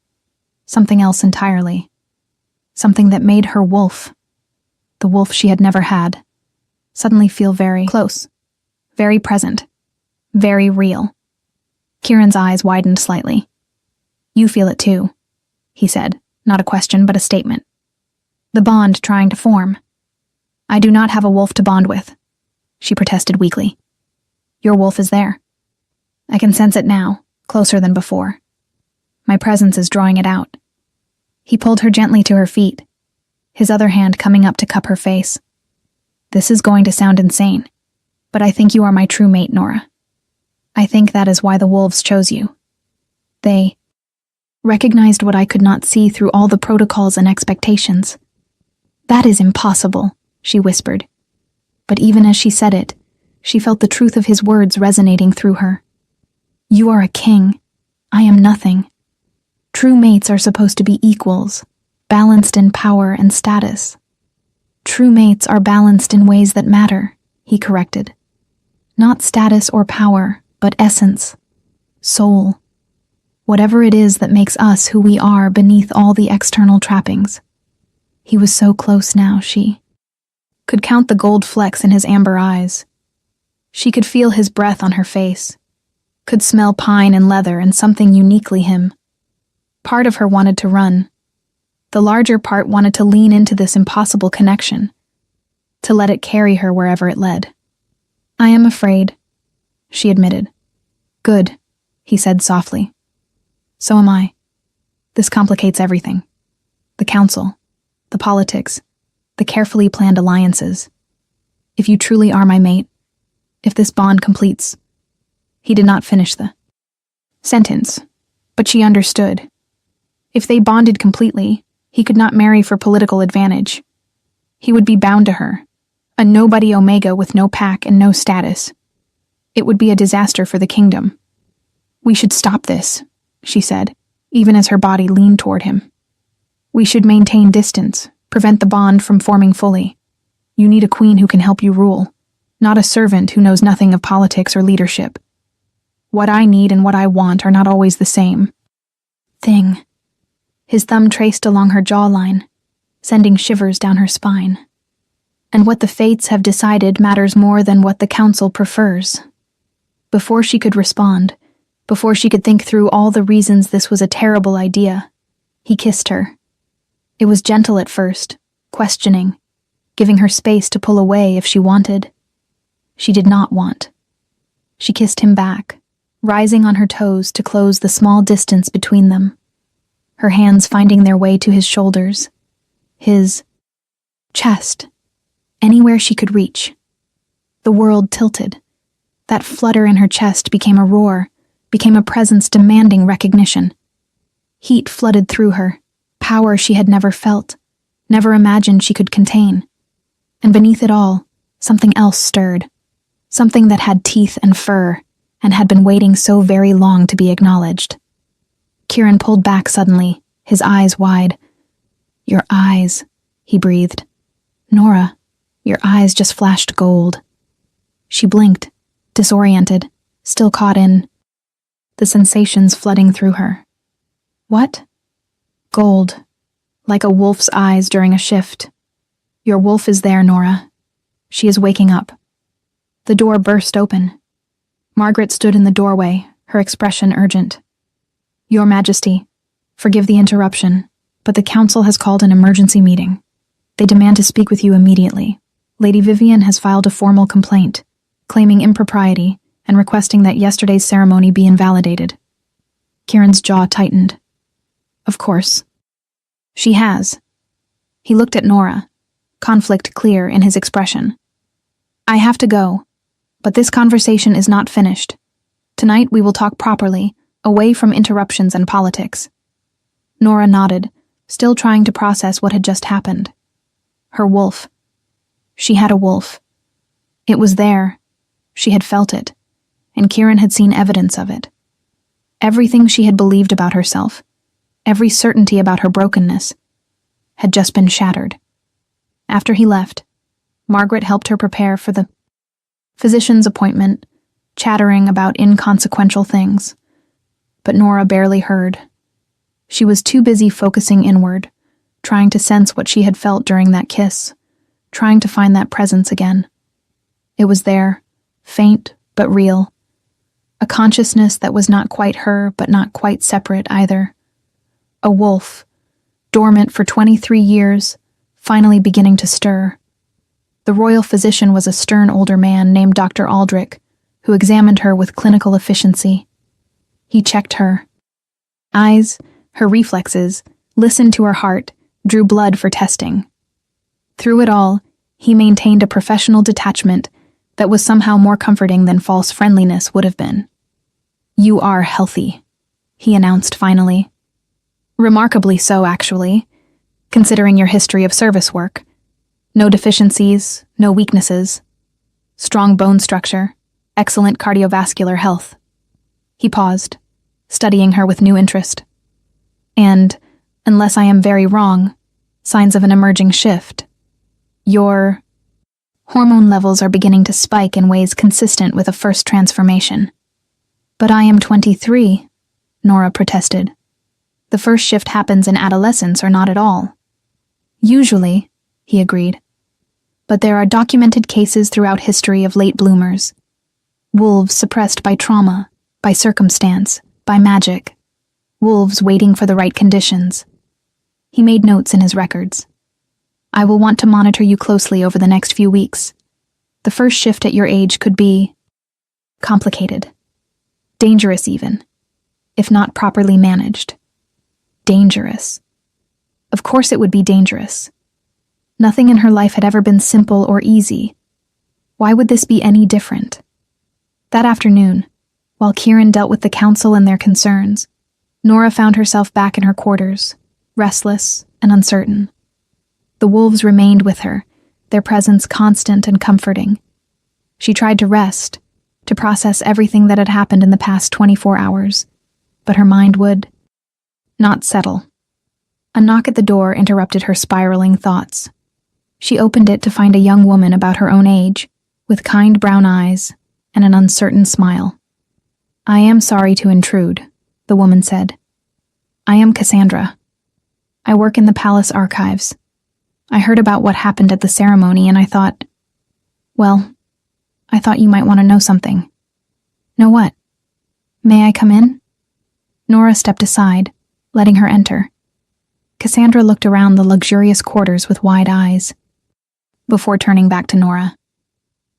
Something else entirely. Something that made her wolf, the wolf she had never had, suddenly feel very close, very present, very real. Kieran's eyes widened slightly. "You feel it too," he said, not a question but a statement. "The bond trying to form." "I do not have a wolf to bond with," she protested weakly. "Your wolf is there. I can sense it now, closer than before. My presence is drawing it out." He pulled her gently to her feet, his other hand coming up to cup her face. "This is going to sound insane, but I think you are my true mate, Nora. I think that is why the wolves chose you. They recognized what I could not see through all the protocols and expectations." "That is impossible," she whispered. But even as she said it, she felt the truth of his words resonating through her. "You are a king. I am nothing. True mates are supposed to be equals, balanced in power and status." "True mates are balanced in ways that matter," he corrected. "Not status or power, but essence, soul. Whatever it is that makes us who we are beneath all the external trappings." He was so close now, she could count the gold flecks in his amber eyes. She could feel his breath on her face, could smell pine and leather and something uniquely him. Part of her wanted to run. The larger part wanted to lean into this impossible connection, to let it carry her wherever it led. "I am afraid," she admitted. "Good," he said softly. "So am I. This complicates everything. The council, the politics, the carefully planned alliances. If you truly are my mate, if this bond completes..." He did not finish the sentence, but she understood. If they bonded completely, he could not marry for political advantage. He would be bound to her, a nobody Omega with no pack and no status. It would be a disaster for the kingdom. "We should stop this," she said, even as her body leaned toward him. "We should maintain distance, prevent the bond from forming fully. You need a queen who can help you rule, not a servant who knows nothing of politics or leadership. What I need and what I want are not always the same." Thing. His thumb traced along her jawline, sending shivers down her spine. "And what the fates have decided matters more than what the council prefers." Before she could respond, before she could think through all the reasons this was a terrible idea, he kissed her. It was gentle at first, questioning, giving her space to pull away if she wanted. She did not want. She kissed him back, rising on her toes to close the small distance between them, her hands finding their way to his shoulders, his chest, anywhere she could reach. The world tilted. That flutter in her chest became a roar, became a presence demanding recognition. Heat flooded through her, power she had never felt, never imagined she could contain. And beneath it all, something else stirred, something that had teeth and fur, and had been waiting so very long to be acknowledged. Kieran pulled back suddenly, his eyes wide. "Your eyes," he breathed. "Nora, your eyes just flashed gold." She blinked, disoriented, still caught in the sensations flooding through her. "What?" "Gold, like a wolf's eyes during a shift. Your wolf is there, Nora. She is waking up." The door burst open. Margaret stood in the doorway, her expression urgent. "Your Majesty, forgive the interruption, but the council has called an emergency meeting. They demand to speak with you immediately. Lady Vivian has filed a formal complaint, claiming impropriety and requesting that yesterday's ceremony be invalidated." Kieran's jaw tightened. "Of course. She has." He looked at Nora, conflict clear in his expression. I have to go, but this conversation is not finished. Tonight we will talk properly, away from interruptions and politics. Nora nodded, still trying to process what had just happened. Her wolf. She had a wolf. It was there. She had felt it, and Kieran had seen evidence of it. Everything she had believed about herself, every certainty about her brokenness, had just been shattered. After he left, Margaret helped her prepare for the physician's appointment, chattering about inconsequential things. But Nora barely heard. She was too busy focusing inward, trying to sense what she had felt during that kiss, trying to find that presence again. It was there, faint but real. A consciousness that was not quite her, but not quite separate either. A wolf, dormant for 23 years, finally beginning to stir. The royal physician was a stern older man named Dr. Aldrich, who examined her with clinical efficiency. He checked her eyes, her reflexes, listened to her heart, drew blood for testing. Through it all, he maintained a professional detachment that was somehow more comforting than false friendliness would have been. "You are healthy," he announced finally. Remarkably so, actually, considering your history of service work. No deficiencies, no weaknesses. Strong bone structure, excellent cardiovascular health. He paused, studying her with new interest. And, unless I am very wrong, signs of an emerging shift. Your hormone levels are beginning to spike in ways consistent with a first transformation. But I am 23, Nora protested. The first shift happens in adolescence or not at all. Usually, he agreed. But there are documented cases throughout history of late bloomers. Wolves suppressed by trauma, by circumstance, by magic. Wolves waiting for the right conditions. He made notes in his records. I will want to monitor you closely over the next few weeks. The first shift at your age could be complicated. Dangerous even, if not properly managed. Dangerous. Of course it would be dangerous. Nothing in her life had ever been simple or easy. Why would this be any different? That afternoon, while Kieran dealt with the council and their concerns, Nora found herself back in her quarters, restless and uncertain. The wolves remained with her, their presence constant and comforting. She tried to rest, to process everything that had happened in the past 24 hours, but her mind would not settle. A knock at the door interrupted her spiraling thoughts. She opened it to find a young woman about her own age, with kind brown eyes and an uncertain smile. I am sorry to intrude, the woman said. I am Cassandra. I work in the palace archives. I heard about what happened at the ceremony and I thought you might want to know something. Know what? May I come in? Nora stepped aside, letting her enter. Cassandra looked around the luxurious quarters with wide eyes, before turning back to Nora.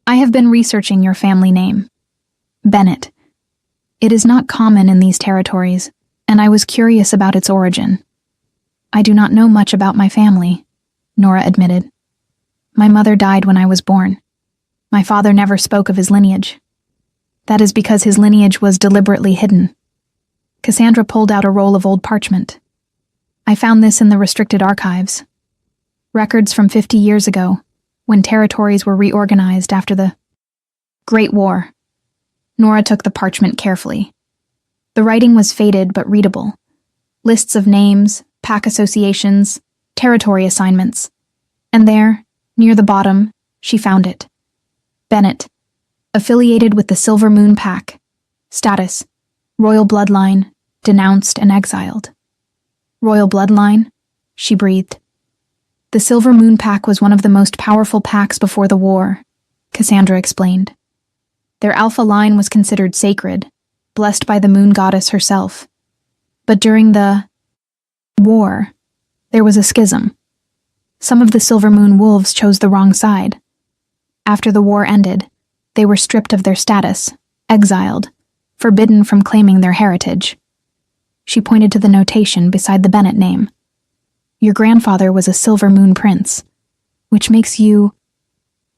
I have been researching your family name. Bennett. It is not common in these territories, and I was curious about its origin. I do not know much about my family, Nora admitted. My mother died when I was born. My father never spoke of his lineage. That is because his lineage was deliberately hidden. Cassandra pulled out a roll of old parchment. I found this in the restricted archives. Records from 50 years ago, when territories were reorganized after the Great War. Nora took the parchment carefully. The writing was faded but readable. Lists of names, pack associations, territory assignments. And there, near the bottom, she found it. Bennett, affiliated with the Silver Moon Pack. Status, royal bloodline, denounced and exiled. Royal bloodline? She breathed. The Silver Moon Pack was one of the most powerful packs before the war, Cassandra explained. Their alpha line was considered sacred, blessed by the moon goddess herself. But during the war, there was a schism. Some of the Silver Moon wolves chose the wrong side. After the war ended, they were stripped of their status, exiled, forbidden from claiming their heritage. She pointed to the notation beside the Bennett name. Your grandfather was a Silver Moon prince, which makes you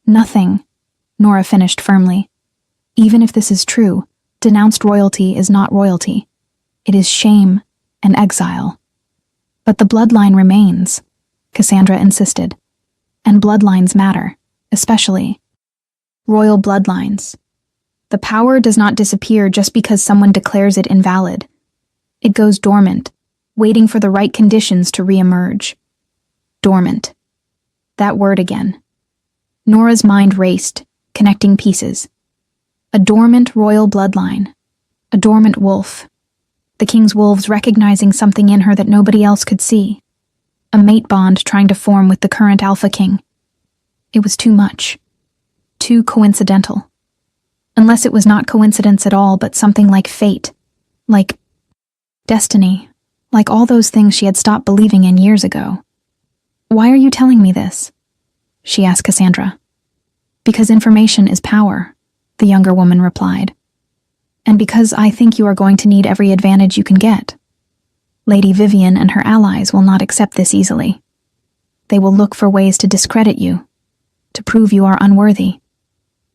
nothing, Nora finished firmly. Even if this is true, denounced royalty is not royalty. It is shame and exile. But the bloodline remains, Cassandra insisted. And bloodlines matter, especially royal bloodlines. The power does not disappear just because someone declares it invalid. It goes dormant, waiting for the right conditions to re-emerge. Dormant. That word again. Nora's mind raced, connecting pieces. A dormant royal bloodline. A dormant wolf. The king's wolves recognizing something in her that nobody else could see. A mate bond trying to form with the current alpha king. It was too much. Too coincidental. Unless it was not coincidence at all, but something like fate. Like destiny. Like all those things she had stopped believing in years ago. "Why are you telling me this?" she asked Cassandra. "Because information is power," the younger woman replied. "And because I think you are going to need every advantage you can get. Lady Vivian and her allies will not accept this easily. They will look for ways to discredit you, to prove you are unworthy.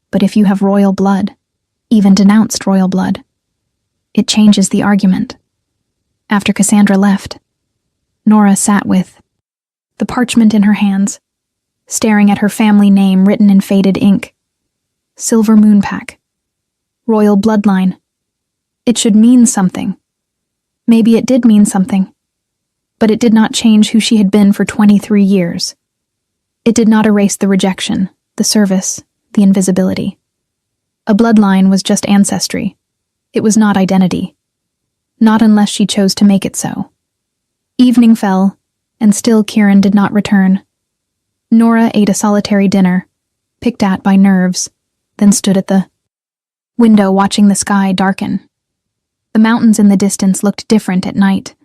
But if you have royal blood, even denounced royal blood, it changes the argument." After Cassandra left, Nora sat with the parchment in her hands, staring at her family name written in faded ink. Silver Moonpack. Royal bloodline. It should mean something. Maybe it did mean something. But it did not change who she had been for 23 years. It did not erase the rejection, the service, the invisibility. A bloodline was just ancestry. It was not identity. Not unless she chose to make it so. Evening fell, and still Kieran did not return. Nora ate a solitary dinner, picked at by nerves, then stood at the window watching the sky darken. The mountains in the distance looked different at night,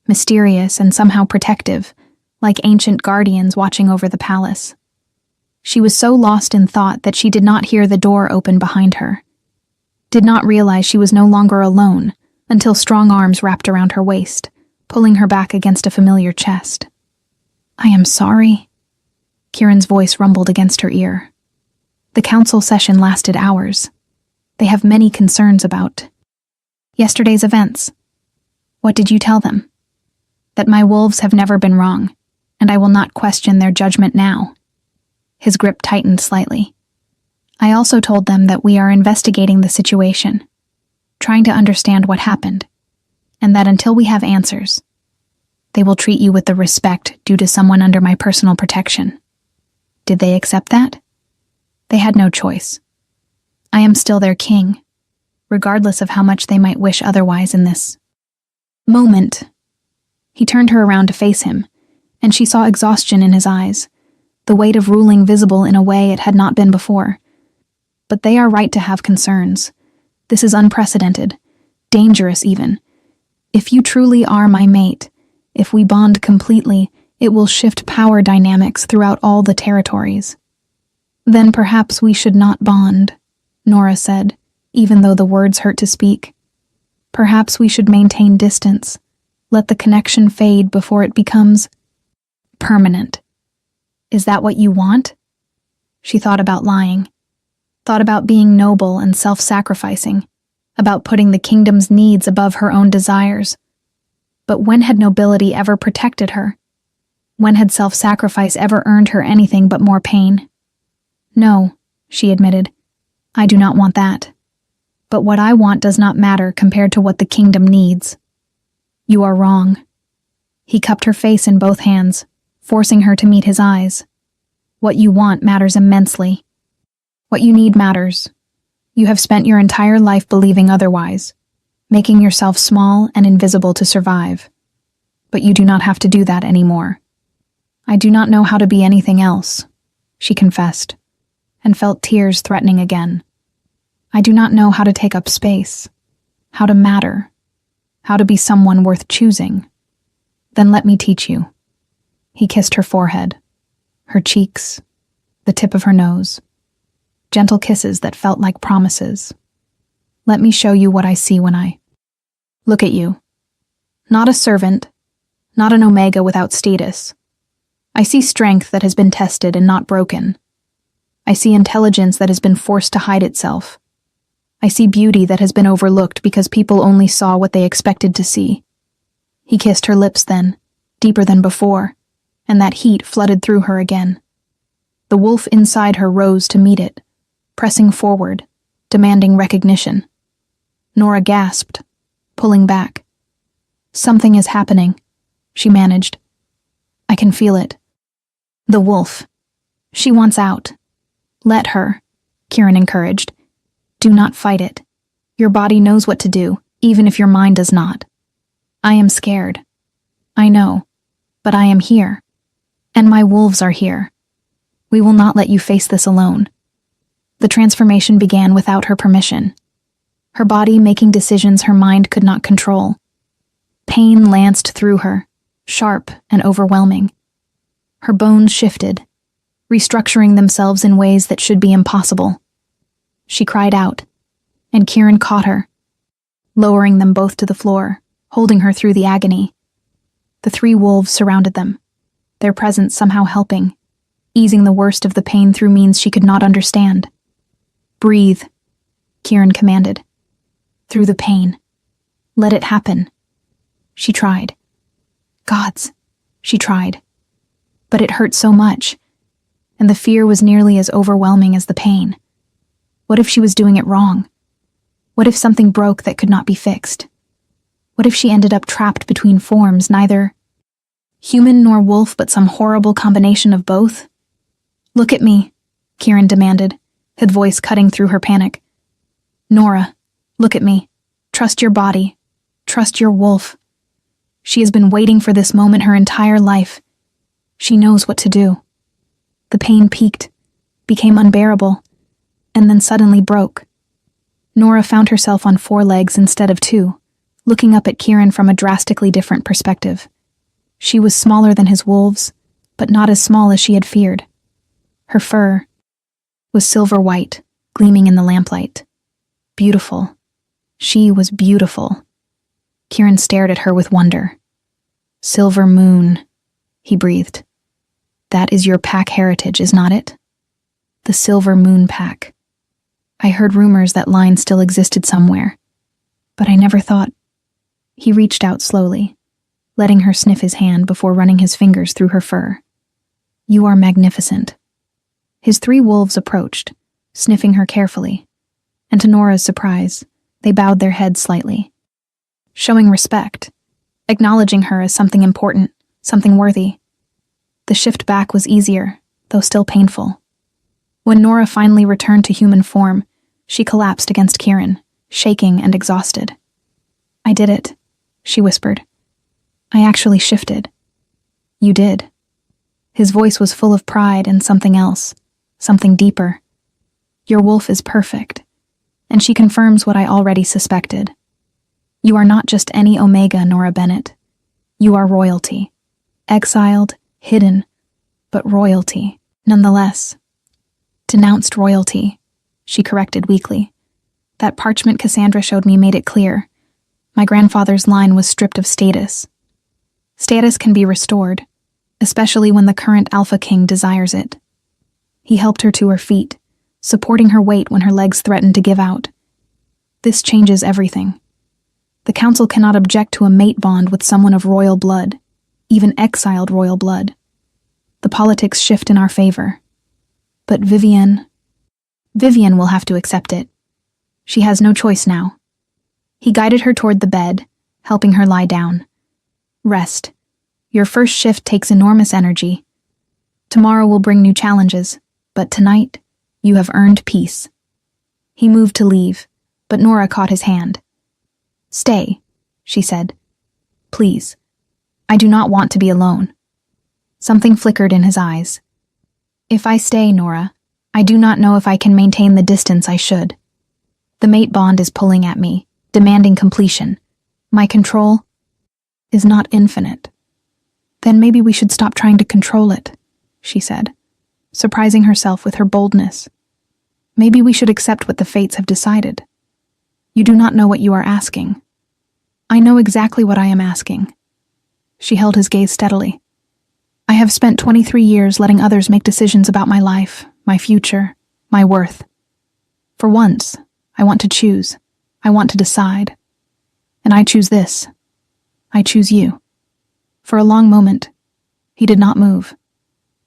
mysterious and somehow protective, like ancient guardians watching over the palace. She was so lost in thought that she did not hear the door open behind her, did not realize she was no longer alone until strong arms wrapped around her waist, pulling her back against a familiar chest. "I am sorry," Kieran's voice rumbled against her ear. "The council session lasted hours. They have many concerns about yesterday's events." "What did you tell them?" "That my wolves have never been wrong, and I will not question their judgment now." His grip tightened slightly. "I also told them that we are investigating the situation, trying to understand what happened, and that until we have answers, they will treat you with the respect due to someone under my personal protection." Did they accept that? They had no choice. I am still their king, regardless of how much they might wish otherwise in this moment. He turned her around to face him, and she saw exhaustion in his eyes, the weight of ruling visible in a way it had not been before. But they are right to have concerns. This is unprecedented, dangerous even. If you truly are my mate, if we bond completely, it will shift power dynamics throughout all the territories. "Then perhaps we should not bond," Nora said, even though the words hurt to speak. "Perhaps we should maintain distance, let the connection fade before it becomes permanent." "Is that what you want?" She thought about lying, thought about being noble and self-sacrificing, about putting the kingdom's needs above her own desires. But when had nobility ever protected her? When had self-sacrifice ever earned her anything but more pain? "No," she admitted, "I do not want that. But what I want does not matter compared to what the kingdom needs." "You are wrong." He cupped her face in both hands, forcing her to meet his eyes. "What you want matters immensely. What you need matters. You have spent your entire life believing otherwise, making yourself small and invisible to survive. But you do not have to do that anymore." "I do not know how to be anything else," she confessed, and felt tears threatening again. "I do not know how to take up space, how to matter, how to be someone worth choosing." "Then let me teach you." He kissed her forehead, her cheeks, the tip of her nose. Gentle kisses that felt like promises. "Let me show you what I see when I look at you. Not a servant, not an omega without status. I see strength that has been tested and not broken. I see intelligence that has been forced to hide itself. I see beauty that has been overlooked because people only saw what they expected to see. He kissed her lips then, deeper than before, and that heat flooded through her again. The wolf inside her rose to meet it, pressing forward, demanding recognition. Nora gasped, pulling back. Something is happening, she managed. I can feel it. The wolf. She wants out. Let her, Kieran encouraged. Do not fight it. Your body knows what to do, even if your mind does not. I am scared. I know, but I am here. And my wolves are here. We will not let you face this alone. The transformation began without her permission. Her body making decisions her mind could not control. Pain lanced through her, sharp and overwhelming. Her bones shifted, restructuring themselves in ways that should be impossible. She cried out, and Kieran caught her, lowering them both to the floor, holding her through the agony. The three wolves surrounded them, their presence somehow helping, easing the worst of the pain through means she could not understand. Breathe, Kieran commanded. Through the pain. Let it happen. She tried. Gods, she tried. But it hurt so much, and the fear was nearly as overwhelming as the pain. What if she was doing it wrong? What if something broke that could not be fixed? What if she ended up trapped between forms, neither human nor wolf, but some horrible combination of both? Look at me, Kieran demanded, his voice cutting through her panic. Nora, look at me. Trust your body. Trust your wolf. She has been waiting for this moment her entire life. She knows what to do. The pain peaked, became unbearable, and then suddenly broke. Nora found herself on 4 legs instead of 2, looking up at Kieran from a drastically different perspective. She was smaller than his wolves, but not as small as she had feared. Her fur was silver white, gleaming in the lamplight. Beautiful. She was beautiful. Kieran stared at her with wonder. Silver moon, he breathed. That is your pack heritage, is not it? The Silver Moon Pack. I heard rumors that line still existed somewhere, but I never thought. He reached out slowly, letting her sniff his hand before running his fingers through her fur. You are magnificent. His 3 wolves approached, sniffing her carefully, and to Nora's surprise, they bowed their heads slightly, showing respect, acknowledging her as something important, something worthy. The shift back was easier, though still painful. When Nora finally returned to human form, she collapsed against Kieran, shaking and exhausted. I did it, she whispered. I actually shifted. You did. His voice was full of pride and something else, something deeper. Your wolf is perfect, and she confirms what I already suspected. You are not just any Omega, Nora Bennett. You are royalty. Exiled, hidden, but royalty, nonetheless. Denounced royalty, she corrected weakly. That parchment Cassandra showed me made it clear. My grandfather's line was stripped of status. Status can be restored, especially when the current Alpha King desires it. He helped her to her feet, supporting her weight when her legs threatened to give out. This changes everything. The Council cannot object to a mate bond with someone of royal blood, even exiled royal blood. The politics shift in our favor. But Vivian will have to accept it. She has no choice now. He guided her toward the bed, helping her lie down. Rest. Your first shift takes enormous energy. Tomorrow will bring new challenges, but tonight, you have earned peace. He moved to leave, but Nora caught his hand. Stay, she said. Please. I do not want to be alone. Something flickered in his eyes. If I stay, Nora, I do not know if I can maintain the distance I should. The mate bond is pulling at me, demanding completion. My control is not infinite. Then maybe we should stop trying to control it, she said, surprising herself with her boldness. Maybe we should accept what the fates have decided. You do not know what you are asking. I know exactly what I am asking. She held his gaze steadily. I have spent 23 years letting others make decisions about my life, my future, my worth. For once, I want to choose. I want to decide. And I choose this. I choose you. For a long moment, he did not move.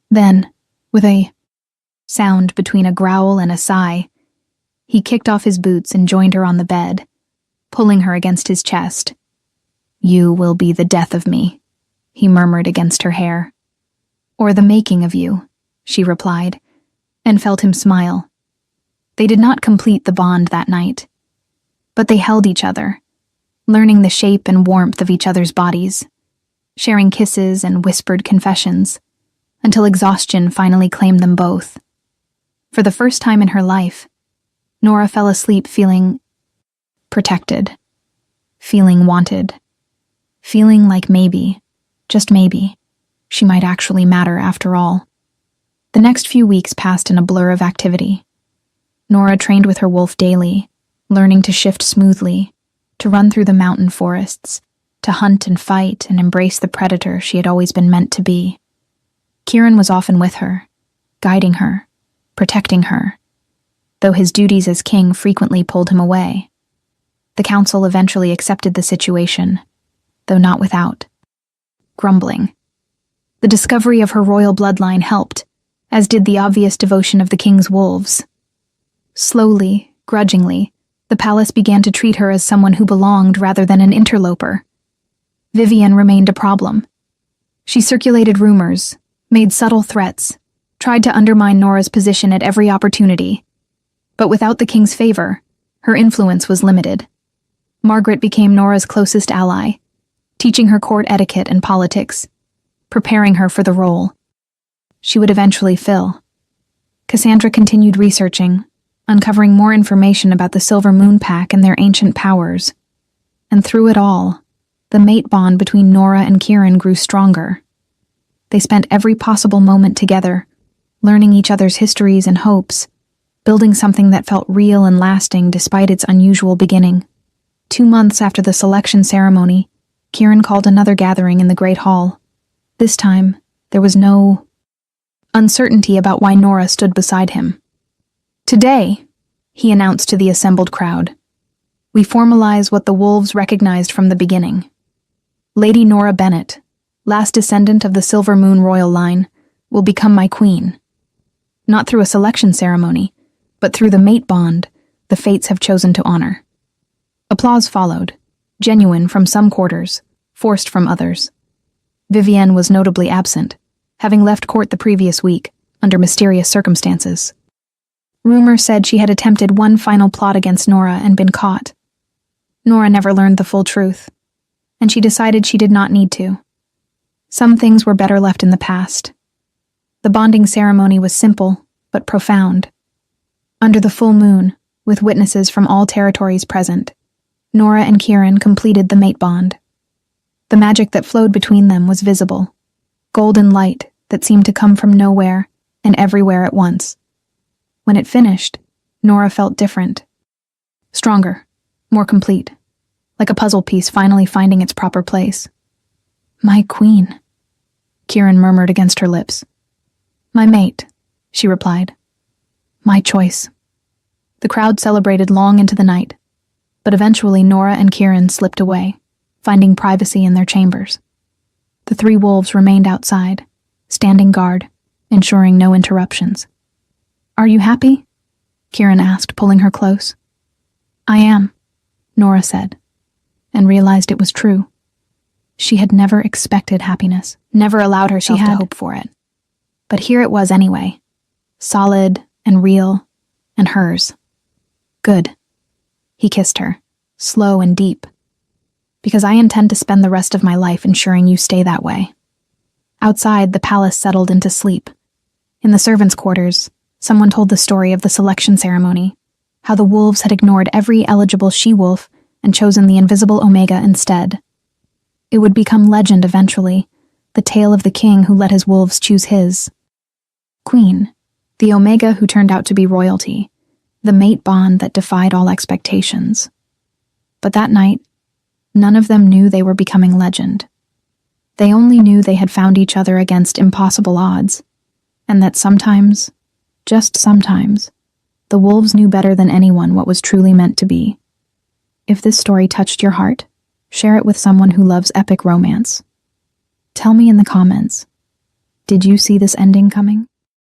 Then, with a sound between a growl and a sigh, he kicked off his boots and joined her on the bed, pulling her against his chest. "You will be the death of me," he murmured against her hair. "Or the making of you," she replied, and felt him smile. They did not complete the bond that night, but they held each other, learning the shape and warmth of each other's bodies, sharing kisses and whispered confessions, until exhaustion finally claimed them both. For the first time in her life, Nora fell asleep feeling protected, feeling wanted, feeling like maybe, just maybe, she might actually matter after all. The next few weeks passed in a blur of activity. Nora trained with her wolf daily, learning to shift smoothly, to run through the mountain forests, to hunt and fight and embrace the predator she had always been meant to be. Kieran was often with her, guiding her, protecting her, though his duties as king frequently pulled him away. The council eventually accepted the situation, though not without grumbling. The discovery of her royal bloodline helped, as did the obvious devotion of the king's wolves. Slowly, grudgingly, the palace began to treat her as someone who belonged rather than an interloper. Vivienne remained a problem. She circulated rumors, made subtle threats, tried to undermine Nora's position at every opportunity. But without the king's favor, her influence was limited. Margaret became Nora's closest ally, teaching her court etiquette and politics, preparing her for the role she would eventually fill. Cassandra continued researching, uncovering more information about the Silver Moon Pack and their ancient powers. And through it all, the mate bond between Nora and Kieran grew stronger. They spent every possible moment together, learning each other's histories and hopes, building something that felt real and lasting despite its unusual beginning. 2 months after the selection ceremony, Kieran called another gathering in the Great Hall. This time, there was no uncertainty about why Nora stood beside him. "Today," he announced to the assembled crowd, "we formalize what the wolves recognized from the beginning. Lady Nora Bennett, last descendant of the Silver Moon royal line, will become my queen. Not through a selection ceremony, but through the mate bond the fates have chosen to honor." Applause followed, genuine from some quarters, forced from others. Vivienne was notably absent, having left court the previous week, under mysterious circumstances. Rumor said she had attempted one final plot against Nora and been caught. Nora never learned the full truth, and she decided she did not need to. Some things were better left in the past. The bonding ceremony was simple, but profound. Under the full moon, with witnesses from all territories present, Nora and Kieran completed the mate bond. The magic that flowed between them was visible, golden light that seemed to come from nowhere and everywhere at once. When it finished, Nora felt different. Stronger, more complete, like a puzzle piece finally finding its proper place. "My queen," Kieran murmured against her lips. "My mate," she replied. "My choice." The crowd celebrated long into the night, but eventually Nora and Kieran slipped away, finding privacy in their chambers. The 3 wolves remained outside, standing guard, ensuring no interruptions. "Are you happy?" Kieran asked, pulling her close. "I am," Nora said, and realized it was true. She had never expected happiness, never allowed herself to hope for it. But here it was anyway, solid and real, and hers. "Good." He kissed her, slow and deep. "Because I intend to spend the rest of my life ensuring you stay that way." Outside, the palace settled into sleep. In the servants' quarters, someone told the story of the selection ceremony, how the wolves had ignored every eligible she-wolf and chosen the invisible Omega instead. It would become legend eventually, the tale of the king who let his wolves choose his queen, the Omega who turned out to be royalty, the mate bond that defied all expectations. But that night, none of them knew they were becoming legend. They only knew they had found each other against impossible odds, and that sometimes, just sometimes, The wolves knew better than anyone what was truly meant to be. If this story touched your heart, share it with someone who loves epic romance. Tell me in the comments, did you see this ending coming?